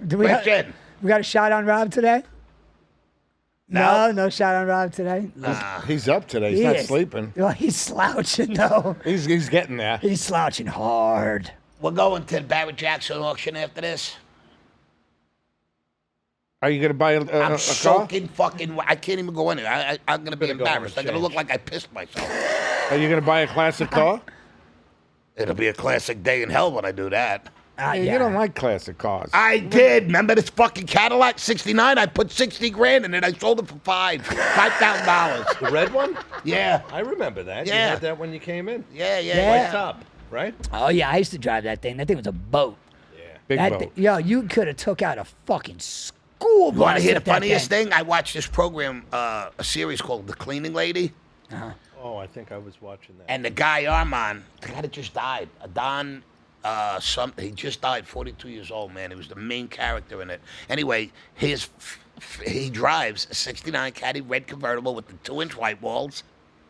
Do we, Question. we got a shot on Rob today? No shot on Rob today. He's up today. He's He not is. sleeping. Well, he's slouching though. He's getting there. He's slouching hard. We're going to the Barrett Jackson auction after this. Are you gonna buy a I'm car? soaking fucking. I can't even go in there. I'm going to be Better go home embarrassed. I'm and going to look change. like I pissed myself. Are you gonna buy a classic car? It'll be a classic day in hell when I do that. Yeah. You don't like classic cars. I did. Remember this fucking Cadillac 69? I put 60 grand in it. I sold it for $5,000. The red one? Yeah. I remember that. You Yeah. had that when you came in. Yeah, yeah, Yeah. yeah. White top, right? Oh yeah, I used to drive that thing. That thing was a boat. Big That boat. yo, you could have took out a fucking school bus. You want to hear the with that funniest thing? I watched this program, a series called The Cleaning Lady, Oh, I think I was watching that. and the guy Armand, the guy that just died, Don, something. He just died, 42 years old, man. He was the main character in it. Anyway, he drives a 69 Caddy red convertible with the 2-inch white walls,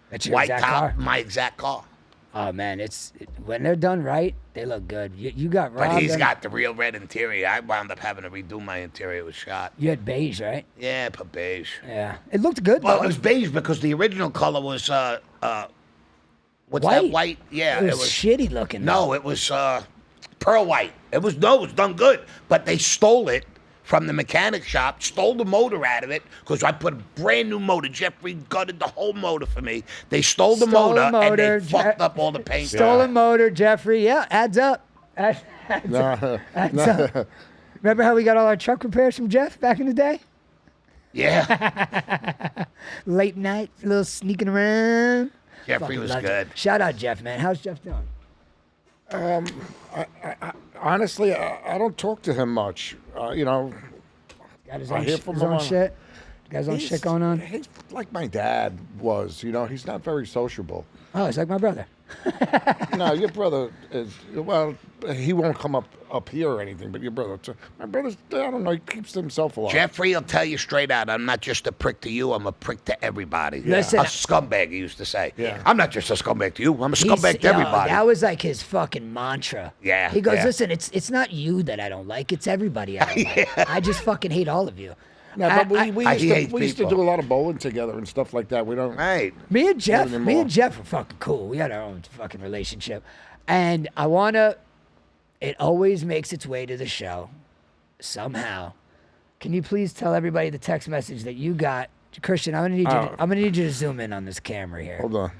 That's your white exact top, car? my exact car. Oh man, when they're done right, they look good. You got Rob. But he's then- got the real red interior. I wound up having to redo my interior. It was shot. You had beige, right? Yeah, put beige. Yeah, it looked good. Well, though. it was beige because the original color was what's that White. white? Yeah, It was shitty looking. No, it was pearl white. It was done good, but they stole it from the mechanic shop, stole the motor out of it because I put a brand new motor. Jeffrey gutted the whole motor for me. They stole the Stole the motor, and motor, they fucked up all the paint. Stolen motor, Jeffrey. Yeah, adds up. Adds No, adds up. Remember how we got all our truck repairs from Jeff back in the day? Yeah, Late night, a little sneaking around. Jeffrey Fucking was loved it. good. Shout out Jeff, man. How's Jeff doing? honestly, I don't talk to him much. You know, Got his I own, hear his from own him on- shit. Got his own shit going on. He's like my dad was. You know, he's not very sociable. Oh, he's like my brother. No, your brother is, well, he won't come up here or anything, but your brother, my brother's, I don't know, he keeps to himself a lot. Jeffrey will tell you straight out, I'm not just a prick to you, I'm a prick to everybody. Listen, a scumbag, he used to say. Yeah. I'm not just a scumbag to you, I'm a scumbag to Yo, everybody. That was like his fucking mantra. Yeah, He goes, yeah. listen, it's not you that I don't like, it's everybody I don't like. I just fucking hate all of you. No, but we he hates used to people. do a lot of bowling together and stuff like that. We don't. Right. Me and Jeff, Not me anymore. and Jeff were fucking cool. We had our own fucking relationship. And I wanna, it always makes its way to the show somehow. Can you please tell everybody the text message that you got? Christian, I'm gonna need you to zoom in on this camera here. Hold on.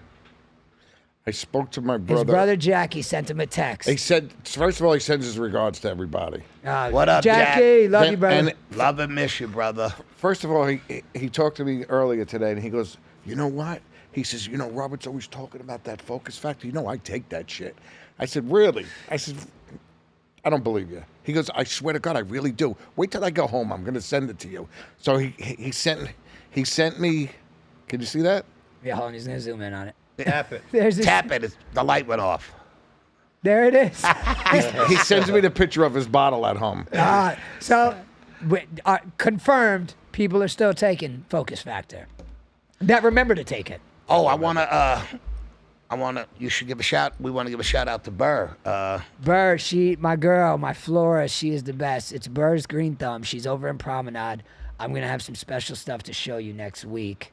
I spoke to my His brother. brother Jackie sent him a text. He said, first of all, he sends his regards to everybody. What up, Jackie? Jack? Love Then- you, brother. and Love and miss you, brother. First of all, he talked to me earlier today, and he goes, you know what? He says, you know, Robert's always talking about that focus factor. You know, I take that shit. I said, really? I said, I don't believe you. He goes, I swear to God, I really do. Wait till I go home. I'm going to send it to you. So he sent me. Can you see that? Yeah, hold on. He's gonna zoom in on it. Tap it. There's this, Tap it. The light went off. There it is. He sends me the picture of his bottle at home. So, confirmed. People are still taking Focus Factor. That remember to take it. Oh, you should give a shout. We want to give a shout out to Burr. Burr, my girl, my Flora, she is the best. It's Burr's Green Thumb. She's over in Promenade. I'm gonna have some special stuff to show you next week.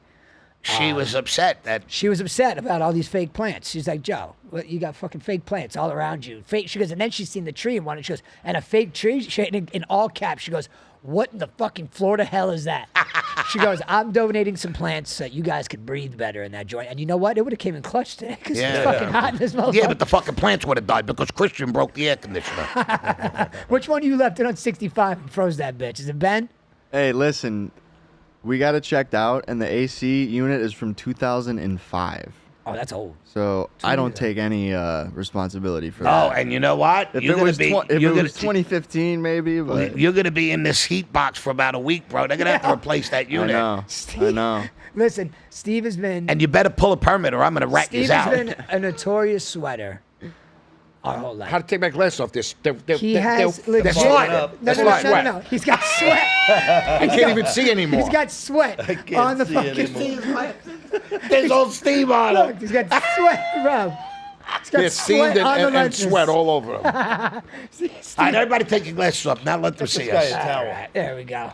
She was upset that She was upset about all these fake plants. She's like, Joe, you got fucking fake plants all around you. Fake. She goes, and then she's seen the tree and wanted. She goes, and a fake tree. In all caps, she goes, what in the fucking Florida hell is that? She goes, I'm donating some plants so you guys could breathe better in that joint. And you know what? It would have came in clutch today because it's fucking hot in this motherfucker. Yeah, but the fucking plants would have died because Christian broke the air conditioner. Which one of you left it on 65 and froze that bitch? Is it Ben? Hey, listen, we got it checked out, and the AC unit is from 2005. Oh, that's old. So I don't take any responsibility for that. Oh, and you know what? If it was 2015, maybe, but You're gonna be in this heat box for about a week, bro. They're gonna have to replace that I unit. know. I know. Listen, Steve has been. And you better pull a permit, or I'm gonna rat you Steve out. has been a notorious sweater our whole life. How to take my glasses off this? He has legit. That's sweat. No. He's got sweat. I can't even see anymore. He's got sweat on the fucking. There's old steam on Look, it. he's got sweat, bro. He's got There's steam sweat on the and lenses. sweat all over him. All right, everybody take your glasses off. Now let them see This guy us. a towel. All right, there we go.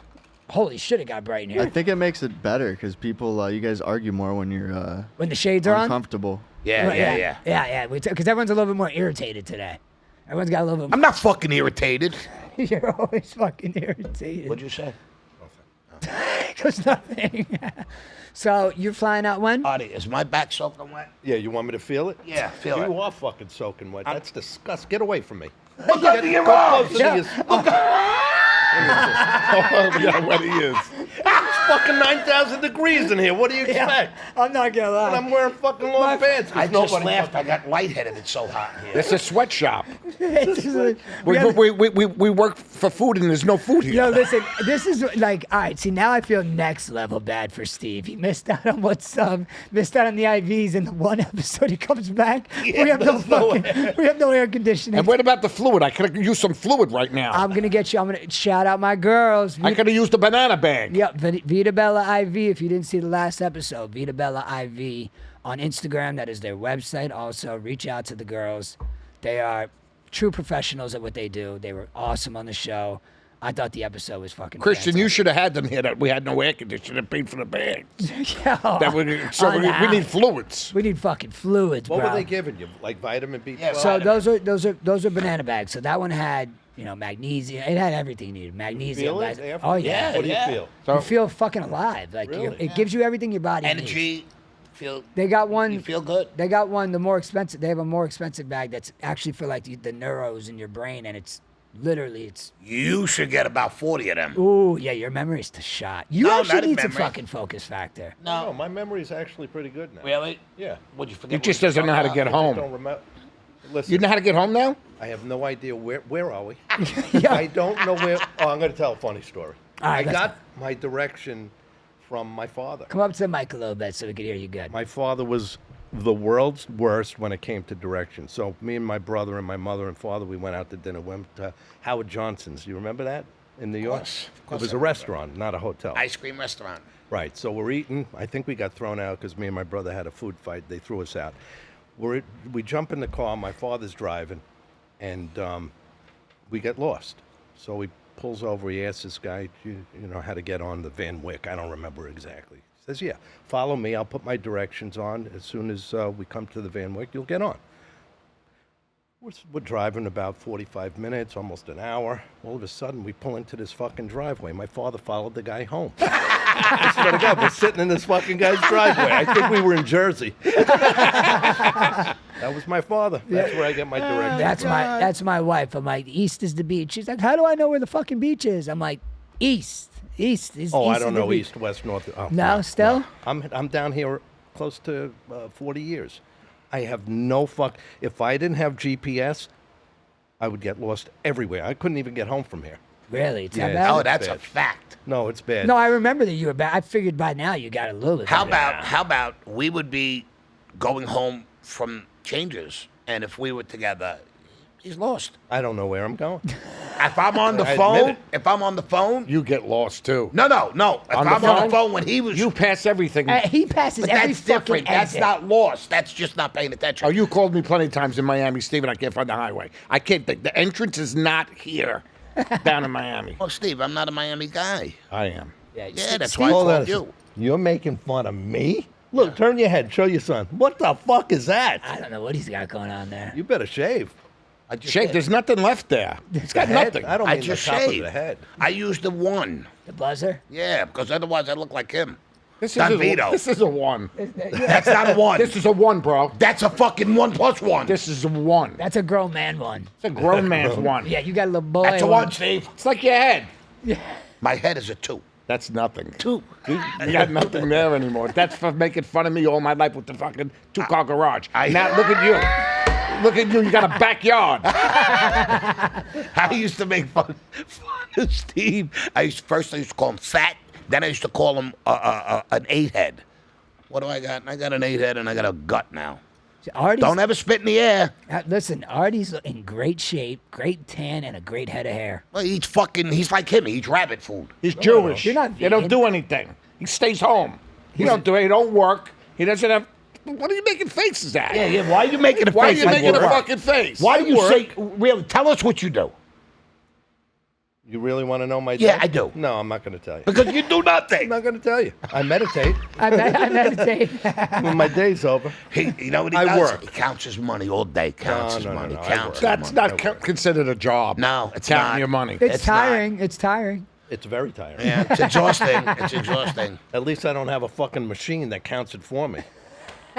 Holy shit, it got bright in I here. think it makes it better because people, you guys argue more when you're When the shades are on? uncomfortable. Yeah. Yeah, because everyone's a little bit more irritated today. Everyone's got a little bit I'm not fucking irritated. You're always fucking irritated. What'd you say? Because nothing. So you're flying out when? Artie, is my back soaking wet? Yeah, you want me to feel it? Yeah, feel you it. You are fucking soaking wet. That's disgusting. Get away from me. Look under your Go arms. closer to your- Oh, yeah, what he is. It's fucking 9,000 degrees in here. What do you expect? I'm not gonna lie. And I'm wearing fucking long pants. 'cause I just nobody laughed. I fucking- got lightheaded. It's so hot in here. It's a sweatshop. We We work for food and there's no food here. Yo, listen, this is like, all right, see, now I feel next level bad for Steve. He missed out on what's missed out on the IVs in the one episode. He comes back. Yeah, we have no air conditioning. And what about the fluid? I could use some fluid right now. I'm gonna shout out my girls. I could have used the banana bag. Yep, Vita Bella IV. If you didn't see the last episode, Vita Bella IV on Instagram. That is their website. Also, reach out to the girls. They are true professionals at what they do. They were awesome on the show. I thought the episode was fucking Christian, you should have had them here. That we had no air conditioning and paid for the bags. We need fluids. We need fucking fluids, What bro. were they giving you? Like vitamin B12? Yeah, So those are banana bags. So that one had, magnesium. It had everything you needed. Magnesium. feel it guys. after? Oh yeah. What do you feel? You feel fucking alive. Like Really? it gives you everything your body needs. Energy. Feel. They got one. You feel good. They got one. The more expensive. They have a more expensive bag that's actually for like the neuros in your brain, and it's literally You should get about 40 of them. Ooh, yeah, your memory's the shot. You No, actually not his need some memory. fucking focus factor. No, my memory's actually pretty good now. Really? Yeah. What'd you forget? He just doesn't know how to get I home. don't remember. Listen, You know how to get home now? I have no idea where are we? Yeah. I don't know where. Oh, I'm going to tell a funny story. All right, I let's got my direction from my father. Come up to the mic a little bit so we can hear you good. My father was the world's worst when it came to direction. So me and my brother and my mother and father, we went out to dinner. Went to Howard Johnson's. You remember that in New York? Of It course was I a restaurant, not a hotel. Ice cream restaurant. Right. So we're eating. I think we got thrown out because me and my brother had a food fight. They threw us out. We jump in the car. My father's driving, and we get lost. So he pulls over. He asks this guy, you know, how to get on the Van Wyck. I don't remember exactly. He says, yeah, follow me. I'll put my directions on. As soon as we come to the Van Wyck, you'll get on. We're driving about 45 minutes, almost an hour. All of a sudden, we pull into this fucking driveway. My father followed the guy home. I swear to God, we're sitting in this fucking guy's driveway. I think we were in Jersey. That was my father. That's where I get my directions. That's my wife. I'm like, east is the beach. She's like, how do I know where the fucking beach is? I'm like, east. East is. Oh, east I don't of the know beach. east, west, north. Oh, No, still? I'm down here close to 40 years. I have no fuck. If I didn't have GPS, I would get lost everywhere. I couldn't even get home from here. Really? It's that Yeah, bad? Oh, that's a bad. fact. No, it's bad. No, I remember that you were bad. I figured by now you got a little bit How better. about we would be going home from changes, and if we were together, he's lost. I don't know where I'm going. If I'm on the I admit phone, it. if I'm on the phone, You get lost too. no. If On the I'm on phone? the phone when he was, You pass everything. He passes but every that's fucking different. That's exit. not lost. That's just not paying attention. Oh, you called me plenty of times in Miami, Steve, and I can't find the highway. I can't think. The entrance is not here down in Miami. Well, Steve, I'm not a Miami guy. I am. Yeah, that's why I Hold called on. you. You're making fun of me? Look, turn your head. Show your son. What the fuck is that? I don't know what he's got going on there. You better shave. I just Shake, did. there's nothing left there. It's got Head? nothing. I don't I mean just the top shaved. of the head. I used the one. The buzzer? Yeah, because otherwise I look like him. This Don is Vito. This is a one. That's not a one. This is a one, bro. That's a fucking 1+1. This is a one. That's a grown man one. It's a grown man's one. Yeah, you got a little boy That's a one, Steve. It's like your head. My head is a 2. That's nothing. 2. You got nothing there anymore. That's for making fun of me all my life with the fucking two-car garage. Now look at you. Look at you. You got a backyard. I used to make fun of Steve. First I used to call him fat. Then I used to call him an 8-head. What do I got? I got an 8-head and I got a gut now. Artie's, Don't ever spit in the air. listen, Artie's in great shape, great tan, and a great head of hair. Well, he's like him. He eats rabbit food. He's Jewish. You're not They don't vegan. do anything. He stays home. He don't work. He doesn't have. What are you making faces at? Yeah. Why are you making a Why are face you like making a work? fucking face? Why do you Work. say, really, tell us what you do. You really want to know my day? Yeah, I do. No, I'm not going to tell you. Because you do I'm nothing. not going to tell you. I meditate. I meditate. When my day's over. You know what he I does? work. He counts his money all day. Counts his no, money. no, I Counts work. his That's money. not considered a job. No, it's counting not. your money. It's It's not. tiring. It's tiring. It's very tiring. Yeah, it's exhausting. It's exhausting. At least I don't have a fucking machine that counts it for me.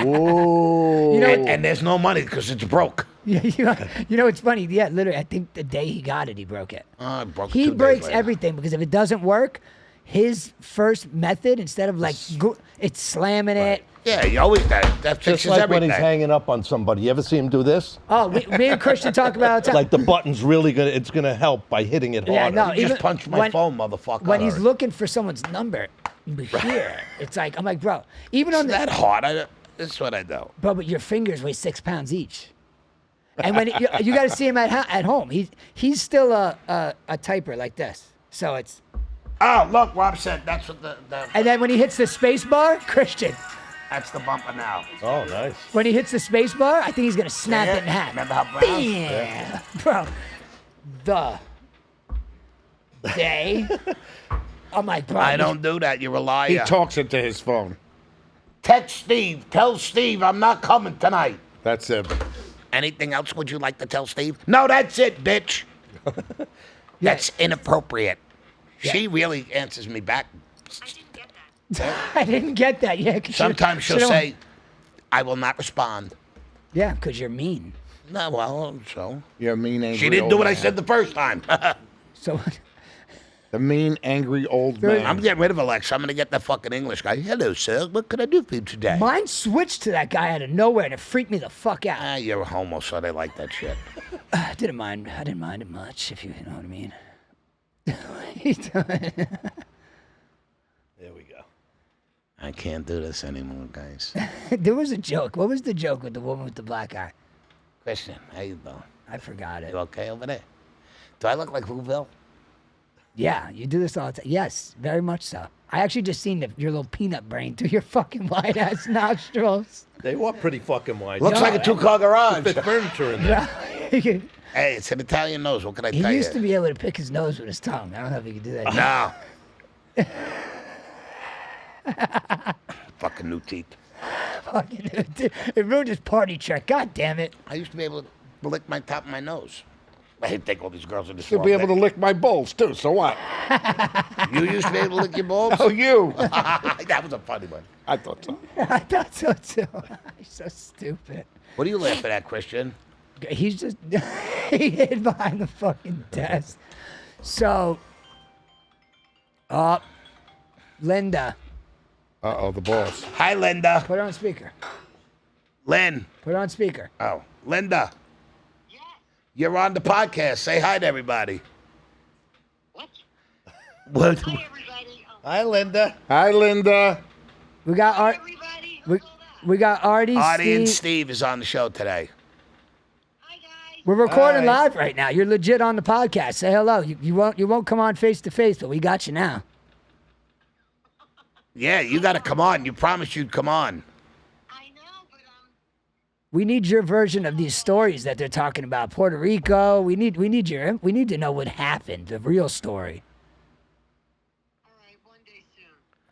Ooh. You know, And there's no money because it's broke. yeah, you know, it's funny. Yeah, literally, I think the day he got it, he broke it. I broke it He 2 days breaks later. everything because if it doesn't work, his first method, instead of like, it's slamming it. Yeah, he always does. That Just fixes like everything. when he's hanging up on somebody. You ever see him do this? Oh, me and Christian talk about it all the time. Like the button's really gonna, it's gonna help by hitting it Yeah, harder. no, You just even punched my phone, motherfucker. When he's looking for someone's number here, it's like, I'm like, bro, even on It's that hard. This is what I do. bro, but your fingers weigh 6 pounds each. And when you got to see him at home, he's still a typer like this. So it's, Oh, look, Rob said that's what and then when he hits the space bar, Christian, that's the bumper now. Oh, nice. when he hits the space bar, I think he's gonna snap it in half. Remember how brown? Bam! Bro, the day. I'm like, bro. I don't do that. You're a liar. He talks into his phone. Text Steve. Tell Steve I'm not coming tonight. That's it. Anything else would you like to tell Steve? No, that's it, bitch. That's inappropriate. She really answers me back. I didn't get that. Yeah. 'cause Sometimes she'll she don't- say, I will not respond. Yeah, because you're mean. No, well, so. You're a mean, angry She didn't do old what I man. said the first time. So The mean, angry old man. I'm getting rid of Alexa. I'm going to get that fucking English guy. Hello, sir. What can I do for you today? mine switched to that guy out of nowhere, and it freaked me the fuck out. Ah, you're a homo, so they like that shit. I didn't mind it much, if you know what I mean. What are you doing? There we go. I can't do this anymore, guys. There was a joke. What was the joke with the woman with the black eye? Christian, how you doing? I forgot it. You okay over there? Do I look like Whoville? Yeah, you do this all the time. Yes, very much so. I actually just seen your little peanut brain through your fucking wide ass nostrils. They were pretty fucking wide. Looks like a two-car garage. Fit furniture in there. he Hey, it's an Italian nose. What can I tell used to you? be able to pick his nose with his tongue. I don't know if he could do that. No. Fucking new teeth. Fucking, it ruined his party trick. God damn it. I used to be able to lick my top of my nose. I think all these girls are just You'll be able to lick my balls, too, so what? You used to be able to lick your balls? Oh, you. That was a funny one. I thought so. I thought so too. He's so stupid. What are you laughing at, Christian? He's just, he hid behind the fucking desk. So, Linda, Uh-oh, the balls. Hi, Linda. put her on speaker. Lynn. Put her on speaker. Oh, Linda. You're on the podcast. Say hi to everybody. What? What? Hi, everybody. Hi, Linda. Hi, Linda. We got Hi, Art. everybody. We, Who's all that? we got Artie, Artie and Steve. Steve is on the show today. Hi, guys. We're recording Hi. live right now. You're legit on the podcast. Say hello. You won't come on face to face, but we got you now. Yeah, you got to come on. You promised you'd come on. I know, but We need your version of these stories that they're talking about. Puerto Rico. We need to know what happened, the real story. all right, one day soon.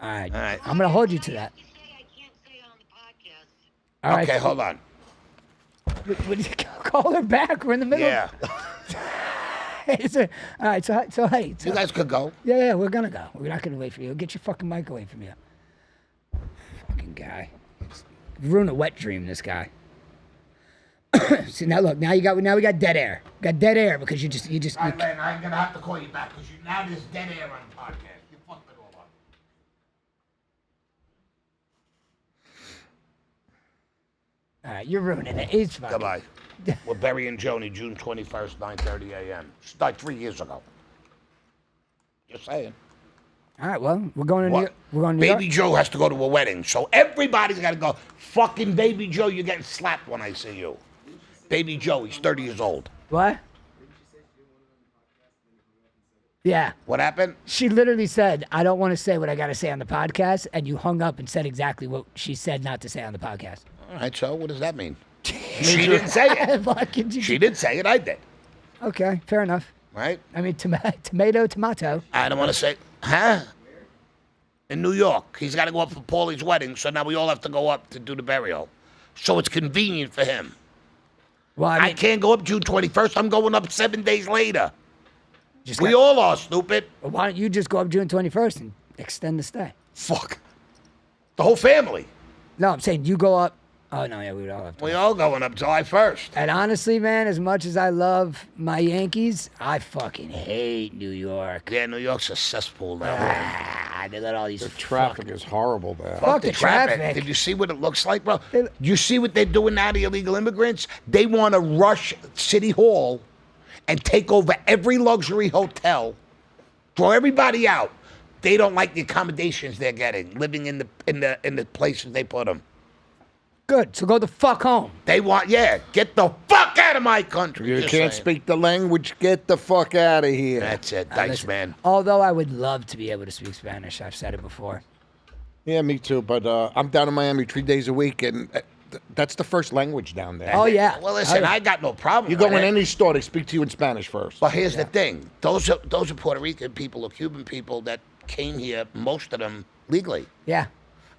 All right. All right. I'm gonna hold you to that. I can't say on the podcast. All right. Okay, hold on. Would you call her back? We're in the middle. Yeah. All right. So hey. You guys could go. Yeah, we're gonna go. We're not gonna wait for you. Get your fucking mic away from you. Fucking guy. Ruin a wet dream, this guy. See now look, now we got dead air. Got dead air because you just Len, I'm going to have to call you back because now there's dead air on the podcast. You fucked it all up. all right, you're ruining it. It's fine. Goodbye. We're burying Joni June 21st, 9:30 a.m. It's like 3 years ago. Just saying. All right, well, we're going to New What? York. We're going to New York. Baby Joe has to go to a wedding, so everybody's got to go. Fucking Baby Joe, you're getting slapped when I see you. Baby Joe, he's 30 years old. What? Yeah. What happened? She literally said, I don't want to say what I got to say on the podcast, and you hung up and said exactly what she said not to say on the podcast. All right, so what does that mean? She didn't say it. Fucking- She didn't say it, I did. Okay, fair enough. Right? I mean, tomato. I don't want to say, huh? In New York. He's got to go up for Paulie's wedding, so now we all have to go up to do the burial. So it's convenient for him. Well, I I mean, can't go up June 21st. I'm going up 7 days later. just We got- all are, stupid. why don't you just go up June 21st and extend the stay? Fuck. The whole family. No, I'm saying you go up. Oh, no, yeah, we would all have to. We all going up July 1st. And honestly, man, as much as I love my Yankees, I fucking hate New York. Yeah, New York's a cesspool now. They let all these The traffic is horrible there. Fuck the traffic. Did you see what it looks like, bro? They- You see what they're doing now to illegal immigrants? They want to rush City Hall and take over every luxury hotel, throw everybody out. They don't like the accommodations they're getting, living in the places they put them. Good. So go the fuck home. They want, get the fuck out of my country. You Just can't saying. speak the language. Get the fuck out of here. That's it, Dice Listen, Man. Although I would love to be able to speak Spanish. I've said it before. Yeah, me too. But I'm down in Miami 3 days a week, and that's the first language down there. Oh, yeah. Well, listen, Oh, yeah. I got no problem. You go with in it. any store, they speak to you in Spanish first. But here's the thing: those are Puerto Rican people or Cuban people that came here. Most of them legally. Yeah.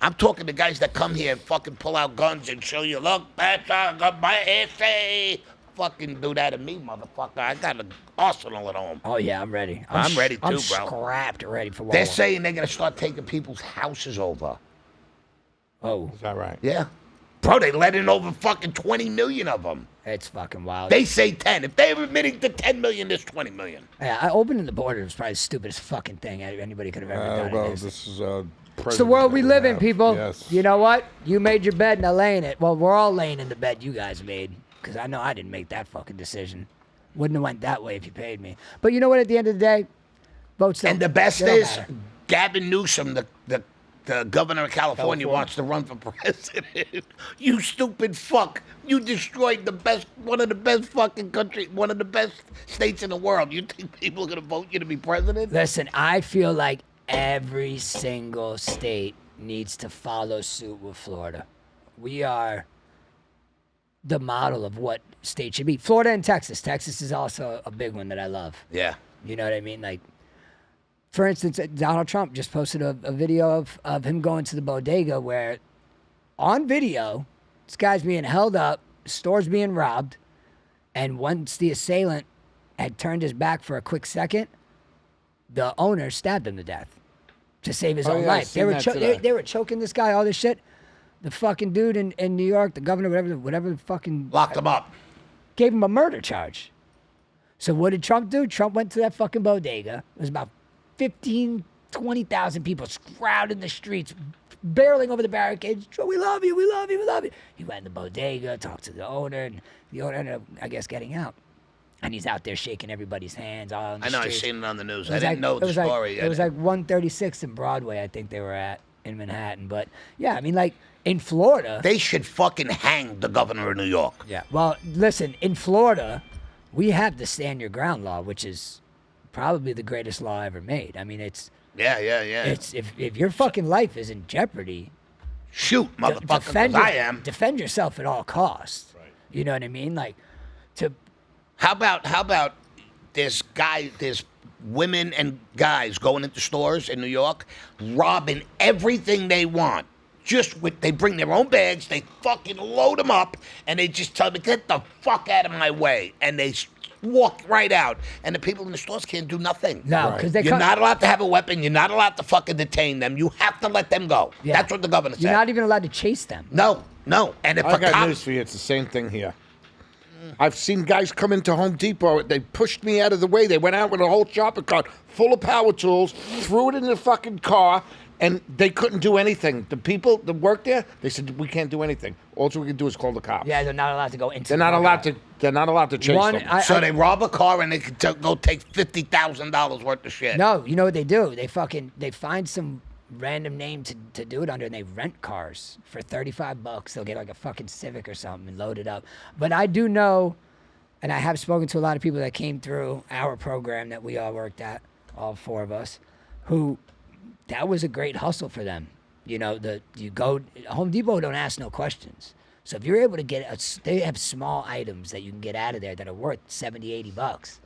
I'm talking to guys that come here and fucking pull out guns and show you, look, that's I got my essay. Fucking do that to me, motherfucker. I got an arsenal at home. Oh, yeah, I'm ready. I'm ready too, I'm bro. scrapped ready for war. They're saying they're gonna start taking people's houses over. Oh, Is that right? Yeah, bro, they let in over fucking 20 million of them. it's fucking wild. They say 10. If they're admitting to 10 million, there's 20 million. Yeah, opening the border was probably the stupidest fucking thing anybody could have ever done. in Well, this. this is It's the world we live in, people. Yes. You know what? You made your bed, now lay in it. Well, we're all laying in the bed you guys made, because I know I didn't make that fucking decision. Wouldn't have went that way if you paid me. But you know what? At the end of the day, votes don't. And the best they don't is, matter. Gavin Newsom, the governor of California, wants to run for president. You stupid fuck. You destroyed one of the best fucking country, one of the best states in the world. You think people are going to vote you to be president? Listen, I feel like every single state needs to follow suit with Florida. We are the model of what state should be. Florida and Texas. Texas is also a big one that I love. Yeah. You know what I mean? Like, for instance, Donald Trump just posted a video of him going to the bodega where, on video, this guy's being held up, store's being robbed, and once the assailant had turned his back for a quick second, the owner stabbed him to death to save his own yeah, I life. seen that They today. were choking this guy, all this shit. The fucking dude in New York, the governor, whatever the fucking Locked them up. gave him a murder charge. So what did Trump do? Trump went to that fucking bodega. It was about 15, 20,000 people crowding the streets, barreling over the barricades. We love you, we love you, we love you. He went in the bodega, talked to the owner, and the owner ended up, I guess, getting out. and he's out there shaking everybody's hands all on the I know, I streets. seen it on the news. It I was didn't like- know it the was story. Like, it was like 136th and Broadway, I think they were at in Manhattan. But yeah, I mean, like in Florida. They should fucking hang the governor of New York. Yeah. Well, listen, in Florida, we have the stand your ground law, which is probably the greatest law ever made. I mean, it's Yeah. if your fucking life is in jeopardy, Shoot, motherfucker, 'cause I am. defend yourself at all costs. Right. You know what I mean? Like, to How about there's women and guys going into stores in New York, robbing everything they want. They bring their own bags, they fucking load them up, and they just tell me, get the fuck out of my way. And they walk right out. And the people in the stores can't do nothing. No, because You're not allowed to have a weapon. You're not allowed to fucking detain them. You have to let them go. Yeah. That's what the governor said. You're not even allowed to chase them. No. And if I a got cop... news for you. It's the same thing here. I've seen guys come into Home Depot. They pushed me out of the way. They went out with a whole shopping cart full of power tools, threw it in the fucking car, and they couldn't do anything. The people that work there, they said, we can't do anything. All we can do is call the cops. Yeah, they're not allowed to go into. They're not allowed to. They're not allowed to chase them. So they rob a car and they can go take $50,000 worth of shit. No, you know what they do? They find some random name to do it under, and they rent cars for $35. They'll get like a fucking Civic or something and load it up. But I do know, and I have spoken to a lot of people that came through our program that we all worked at, all four of us, who that was a great hustle for them. You know, you go Home Depot don't ask no questions. So if you're able to they have small items that you can get out of there that are worth $70-$80.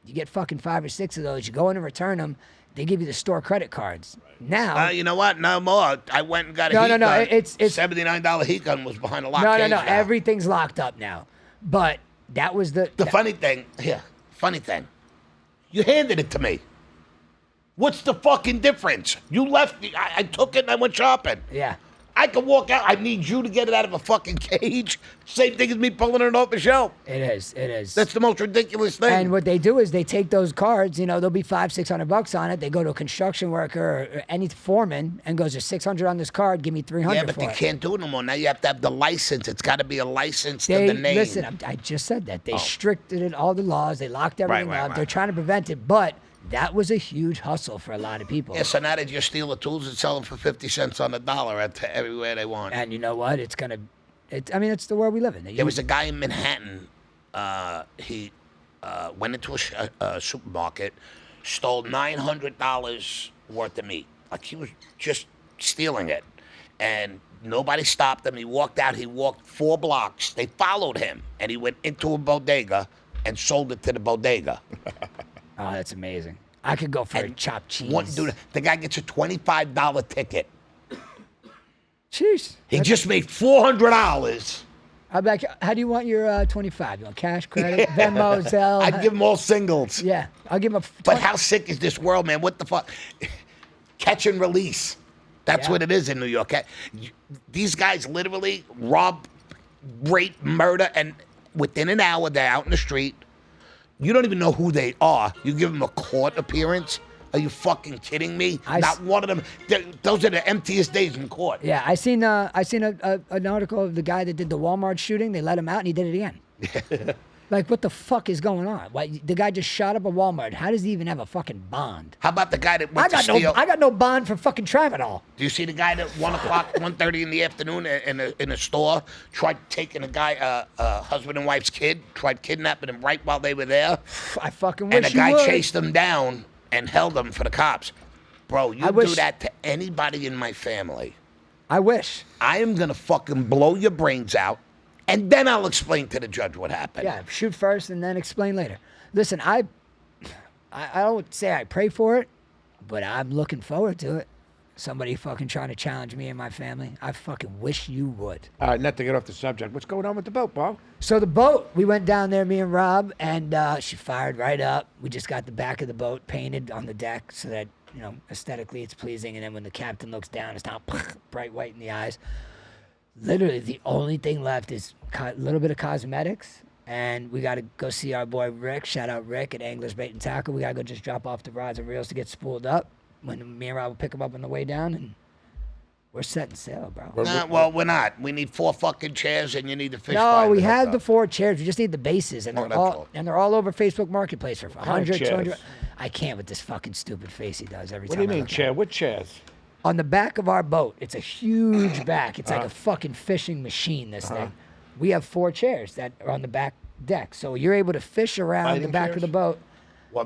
You get fucking 5 or 6 of those. You go in and return them. They give you the store credit cards. Now, you know what? No more. I went and got a No, heat no, no, gun. it's- $79 heat gun was behind a lock. no, cage now. everything's locked up now. But that was the Funny thing, you handed it to me. What's the fucking difference? You left. I took it and I went shopping. Yeah. I can walk out. I need you to get it out of a fucking cage. Same thing as me pulling it off the shelf. It is. That's the most ridiculous thing. And what they do is they take those cards, you know, there'll be $500-$600 on it. They go to a construction worker or any foreman and goes, there's $600 on this card, give me $300 yeah, but for they it. can't do it no more. Now you have to have the license. It's got to be a license to the name. Listen, I just said that. They restricted all the laws. They locked everything Right, up. right. They're trying to prevent it, but that was a huge hustle for a lot of people. Yeah, so now they just steal the tools and sell them for 50 cents on the dollar everywhere they want. And you know what? It's the world we live in. There was a guy in Manhattan. He went into a supermarket, stole $900 worth of meat. Like he was just stealing it. And nobody stopped him. He walked out. He walked 4 blocks. They followed him. And he went into a bodega and sold it to the bodega. Oh, that's amazing. I could go for a chopped cheese. The guy gets a $25 ticket. Jeez. He just made $400. I'm like, how do you want your 25? You want cash, credit, Venmo, Zelle? I'd give him all singles. Yeah, I'll give him a. But how sick is this world, man? What the fuck? Catch and release. That's what it is in New York. These guys literally rob, rape, murder, and within an hour they're out in the street. You don't even know who they are. You give them a court appearance. Are you fucking kidding me? Not one of them. Those are the emptiest days in court. Yeah, I seen an article of the guy that did the Walmart shooting. They let him out and he did it again. Like, what the fuck is going on? Why, the guy just shot up a Walmart. How does he even have a fucking bond? How about the guy that went to steal? I got no bond for fucking tramadol. Do you see the guy that 1 o'clock, 1:30 in the afternoon in a store tried taking a guy, husband and wife's kid, tried kidnapping him right while they were there? I fucking wish And the you guy would. chased them down and held them for the cops. Bro, you do that to anybody in my family. I wish. I am going to fucking blow your brains out, and then I'll explain to the judge what happened. Yeah, shoot first and then explain later. Listen, I don't say I pray for it, but I'm looking forward to it. Somebody fucking trying to challenge me and my family. I fucking wish you would. Not to get off the subject. What's going on with the boat, Bob? So the boat, we went down there, me and Rob, and she fired right up. We just got the back of the boat painted on the deck so that, you know, aesthetically it's pleasing. And then when the captain looks down, it's not bright white in the eyes. Literally, the only thing left is a little bit of cosmetics. And we got to go see our boy Rick. Shout out Rick at Anglers Bait and Tackle. We got to go just drop off the rods and reels to get spooled up. When me and Rob will pick him up on the way down. And We're setting sail, bro. Nah, well, we're not. We need 4 fucking chairs, and you need the fish. No, we finder have hooked the up. 4 chairs. We just need the bases, and Oh, they're that's all all. and they're all over Facebook Marketplace for kind of 100, 200. chairs? I can't with this fucking stupid face he does every What time. do you I mean look at chair? him. What chairs? On the back of our boat, it's a huge back. It's Uh-huh. like a fucking fishing machine. This thing. We have 4 chairs that are on the back deck, so you're able to fish around the Fighting back of chairs? the boat. Well,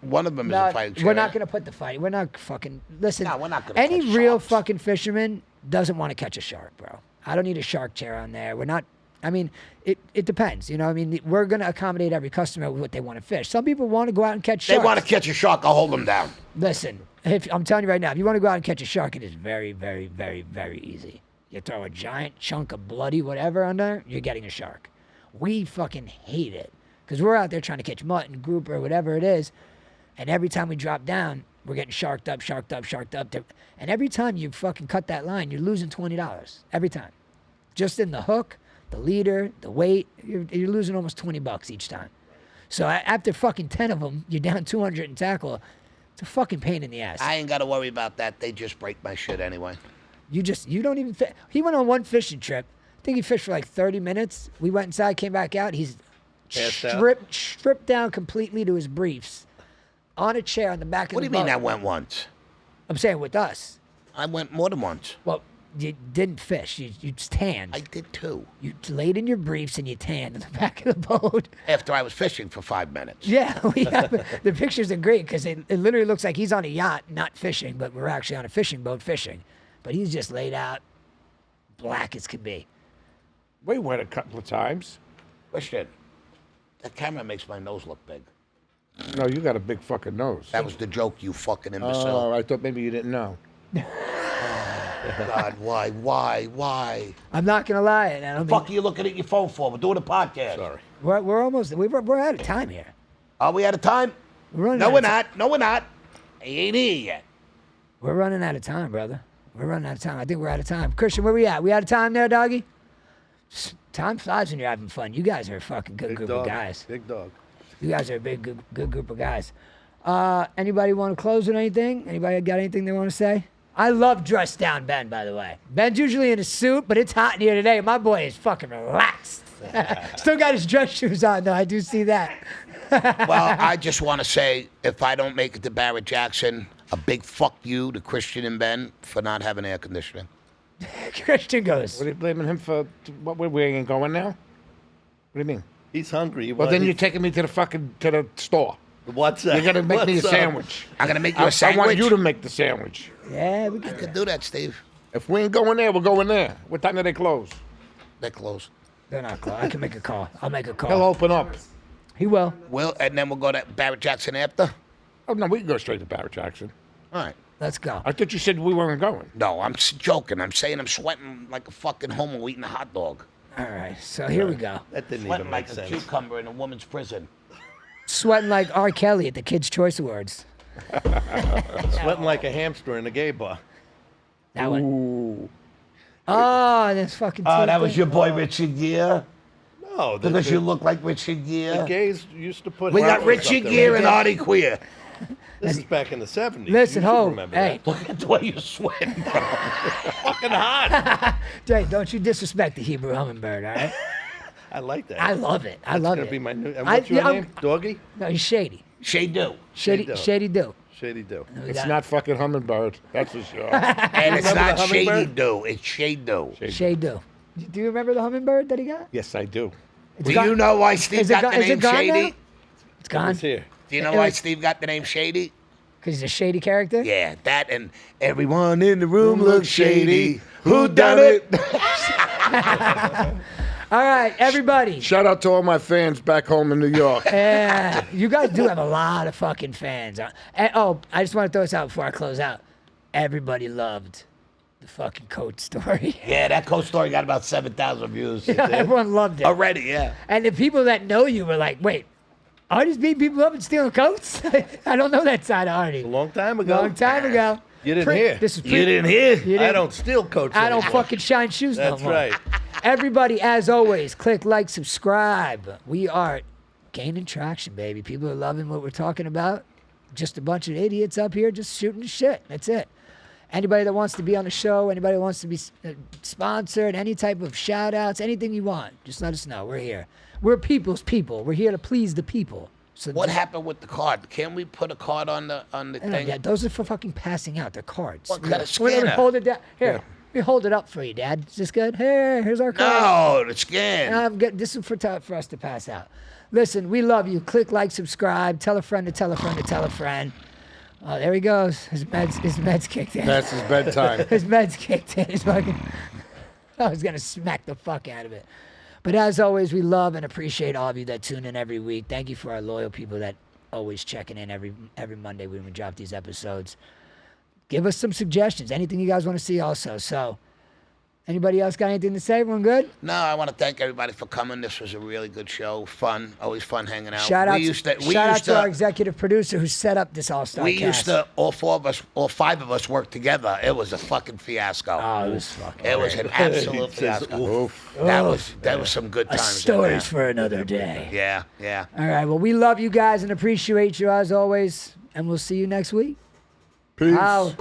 one of them is No, a fighting chair. we're not gonna put the fight. We're not fucking listen. No, we're not gonna Any catch real sharks. fucking fisherman doesn't want to catch a shark, bro. I don't need a shark chair on there. We're not. I mean, it depends. You know, I mean, we're gonna accommodate every customer with what they want to fish. Some people want to go out and catch They sharks. want to catch a shark. I'll hold them down. Listen, if I'm telling you right now, if you want to go out and catch a shark, it is very, very, very, very easy. You throw a giant chunk of bloody whatever on there, you're getting a shark. We fucking hate it because we're out there trying to catch mutton, grouper, whatever it is, and every time we drop down, we're getting sharked up, sharked up, sharked up. And every time you fucking cut that line, you're losing $20 every time. Just in the hook, the leader, the weight, you're losing almost $20 each time. So after fucking 10 of them, you're down 200 in tackle. It's a fucking pain in the ass. I ain't got to worry about that. They just break my shit anyway. You don't even fit. He went on one fishing trip. I think he fished for like 30 minutes. We went inside, came back out. He's Passed out? stripped down completely to his briefs on a chair on the back of What do the you mean boat. I went once? I'm saying with us. I went more than once. Well, you didn't fish. You tanned. I did too. You laid in your briefs and you tanned in the back of the boat. After I was fishing for 5 minutes. Yeah, we have, the pictures are great because it literally looks like he's on a yacht, not fishing, but we're actually on a fishing boat fishing. But he's just laid out, black as could be. We went a couple of times. Listen, that camera makes my nose look big. No, you got a big fucking nose. That was the joke, you fucking Oh, imbecile. I thought maybe you didn't know. God, why? I'm not gonna lie, and I don't Fuck think are you looking at your phone for? We're doing a podcast. Sorry. we're almost we're out of time here. Are we out of time? We're running No, out we're of ti- not. No, we're not. He ain't here yet. We're running out of time, brother. We're running out of time. I think we're out of time. Christian, where we at? We out of time there, doggy? Time flies when you're having fun. You guys are a fucking good Big group dog. of guys. Big dog. You guys are a big, good group of guys. Anybody want to close with anything? Anybody got anything they want to say? I love dressed down Ben, by the way. Ben's usually in a suit, but it's hot in here today. My boy is fucking relaxed. Still got his dress shoes on, though. I do see that. Well, I just want to say, if I don't make it to Barrett Jackson, a big fuck you to Christian and Ben for not having air conditioning. Christian goes. What are you blaming him for? What, we ain't going now? What do you mean? He's hungry. Well, then you're taking me to the store. What's that? You're gonna make me a What's up? sandwich. I'm gonna make you I a sandwich. want you to make the sandwich. Yeah, we I can. could do that, Steve. If we ain't going there, we're going there. What time do they close? They're close. They're not close. I can make a call. I'll make a call. He'll open up. He will. And then we'll go to Barrett Jackson after. Oh no, we can go straight to Barrett Jackson. All right. Let's go. I thought you said we weren't going. No, I'm joking. I'm saying I'm sweating like a fucking homo eating a hot dog. All right, so here we go. That didn't Sweating even like make a sense. cucumber in a woman's prison. Sweating like R. Kelly at the Kids' Choice Awards. Sweating like a hamster in a gay bar. That one. Ooh. Oh, that's fucking. That was your boy Richard Gere? No, the, Because you the, look like Richard the Gere. gays used to put. We got heroes Richard up their Gere and ass. Artie Queer. This is back in the 70s. Listen, you should ho, remember hey, that. Look at the way you're sweating. Fucking hot. Jay, don't you disrespect the Hebrew Hummingbird, all right? I like that. I love it. I That's love gonna it. be my new. And what's your yeah, name? Doggy? No, he's Shady. Shay do. Shady, Doe. Shady do. Shady do. We It's got not fucking Hummingbird. That's for sure. And it's remember not the Shady Hummingbird? do. It's Shay do. Shady do. Do you remember the Hummingbird that he got? Yes, I do. Do gone- you know why Steve Is it got gone- the is it name gone Shady? now? It's gone It's here. Do you know why Steve got the name Shady? because he's a shady character. Yeah, that and everyone in the room looks shady. Who done it? All right, everybody. Shout out to all my fans back home in New York. Yeah, you guys do have a lot of fucking fans. And, oh, I just want to throw this out before I close out. Everybody loved the fucking coat story. Yeah, that coach story got about 7,000 views. Everyone loved it. Already, yeah. And the people that know you were like, wait, Artie's beating people up and stealing coats? I don't know that side of Artie. A long time ago. Long time ago. You didn't hear. This is You didn't hear? I don't steal coats. I don't anymore. fucking shine shoes no That's more. right. Everybody, as always, click like, subscribe. We are gaining traction, baby. People are loving what we're talking about. Just a bunch of idiots up here just shooting the shit. That's it. Anybody that wants to be on the show, anybody that wants to be sponsored, any type of shout outs, anything you want, just let us know. We're here. We're people's people. We're here to please the people. So What happened with the card? Can we put a card on the thing? Yeah, those are for fucking passing out. They're cards. What kind of Wait, scanner? hold it down. Here, let me hold it up for you, Dad. Is this good? Here's our card. No, the scan. This is for us to pass out. Listen, we love you. Click like, subscribe. Tell a friend to tell a friend to tell a friend. Oh, there he goes. His meds kicked in. That's his bedtime. His meds kicked in. His fucking. I was gonna smack the fuck out of it. But as always, we love and appreciate all of you that tune in every week. Thank you for our loyal people that always checking in every Monday when we drop these episodes. Give us some suggestions. Anything you guys want to see also. So, anybody else got anything to say? Everyone good? No, I want to thank everybody for coming. This was a really good show. Fun. Always fun hanging out. Shout out to our executive producer who set up this all-star We cast. used to, all five of us work together. It was a fucking fiasco. Oh, it was fucking It was an absolute fiasco. That was some good times. Stories for another day. Yeah. All right. Well, we love you guys and appreciate you as always. And we'll see you next week. Peace. Out.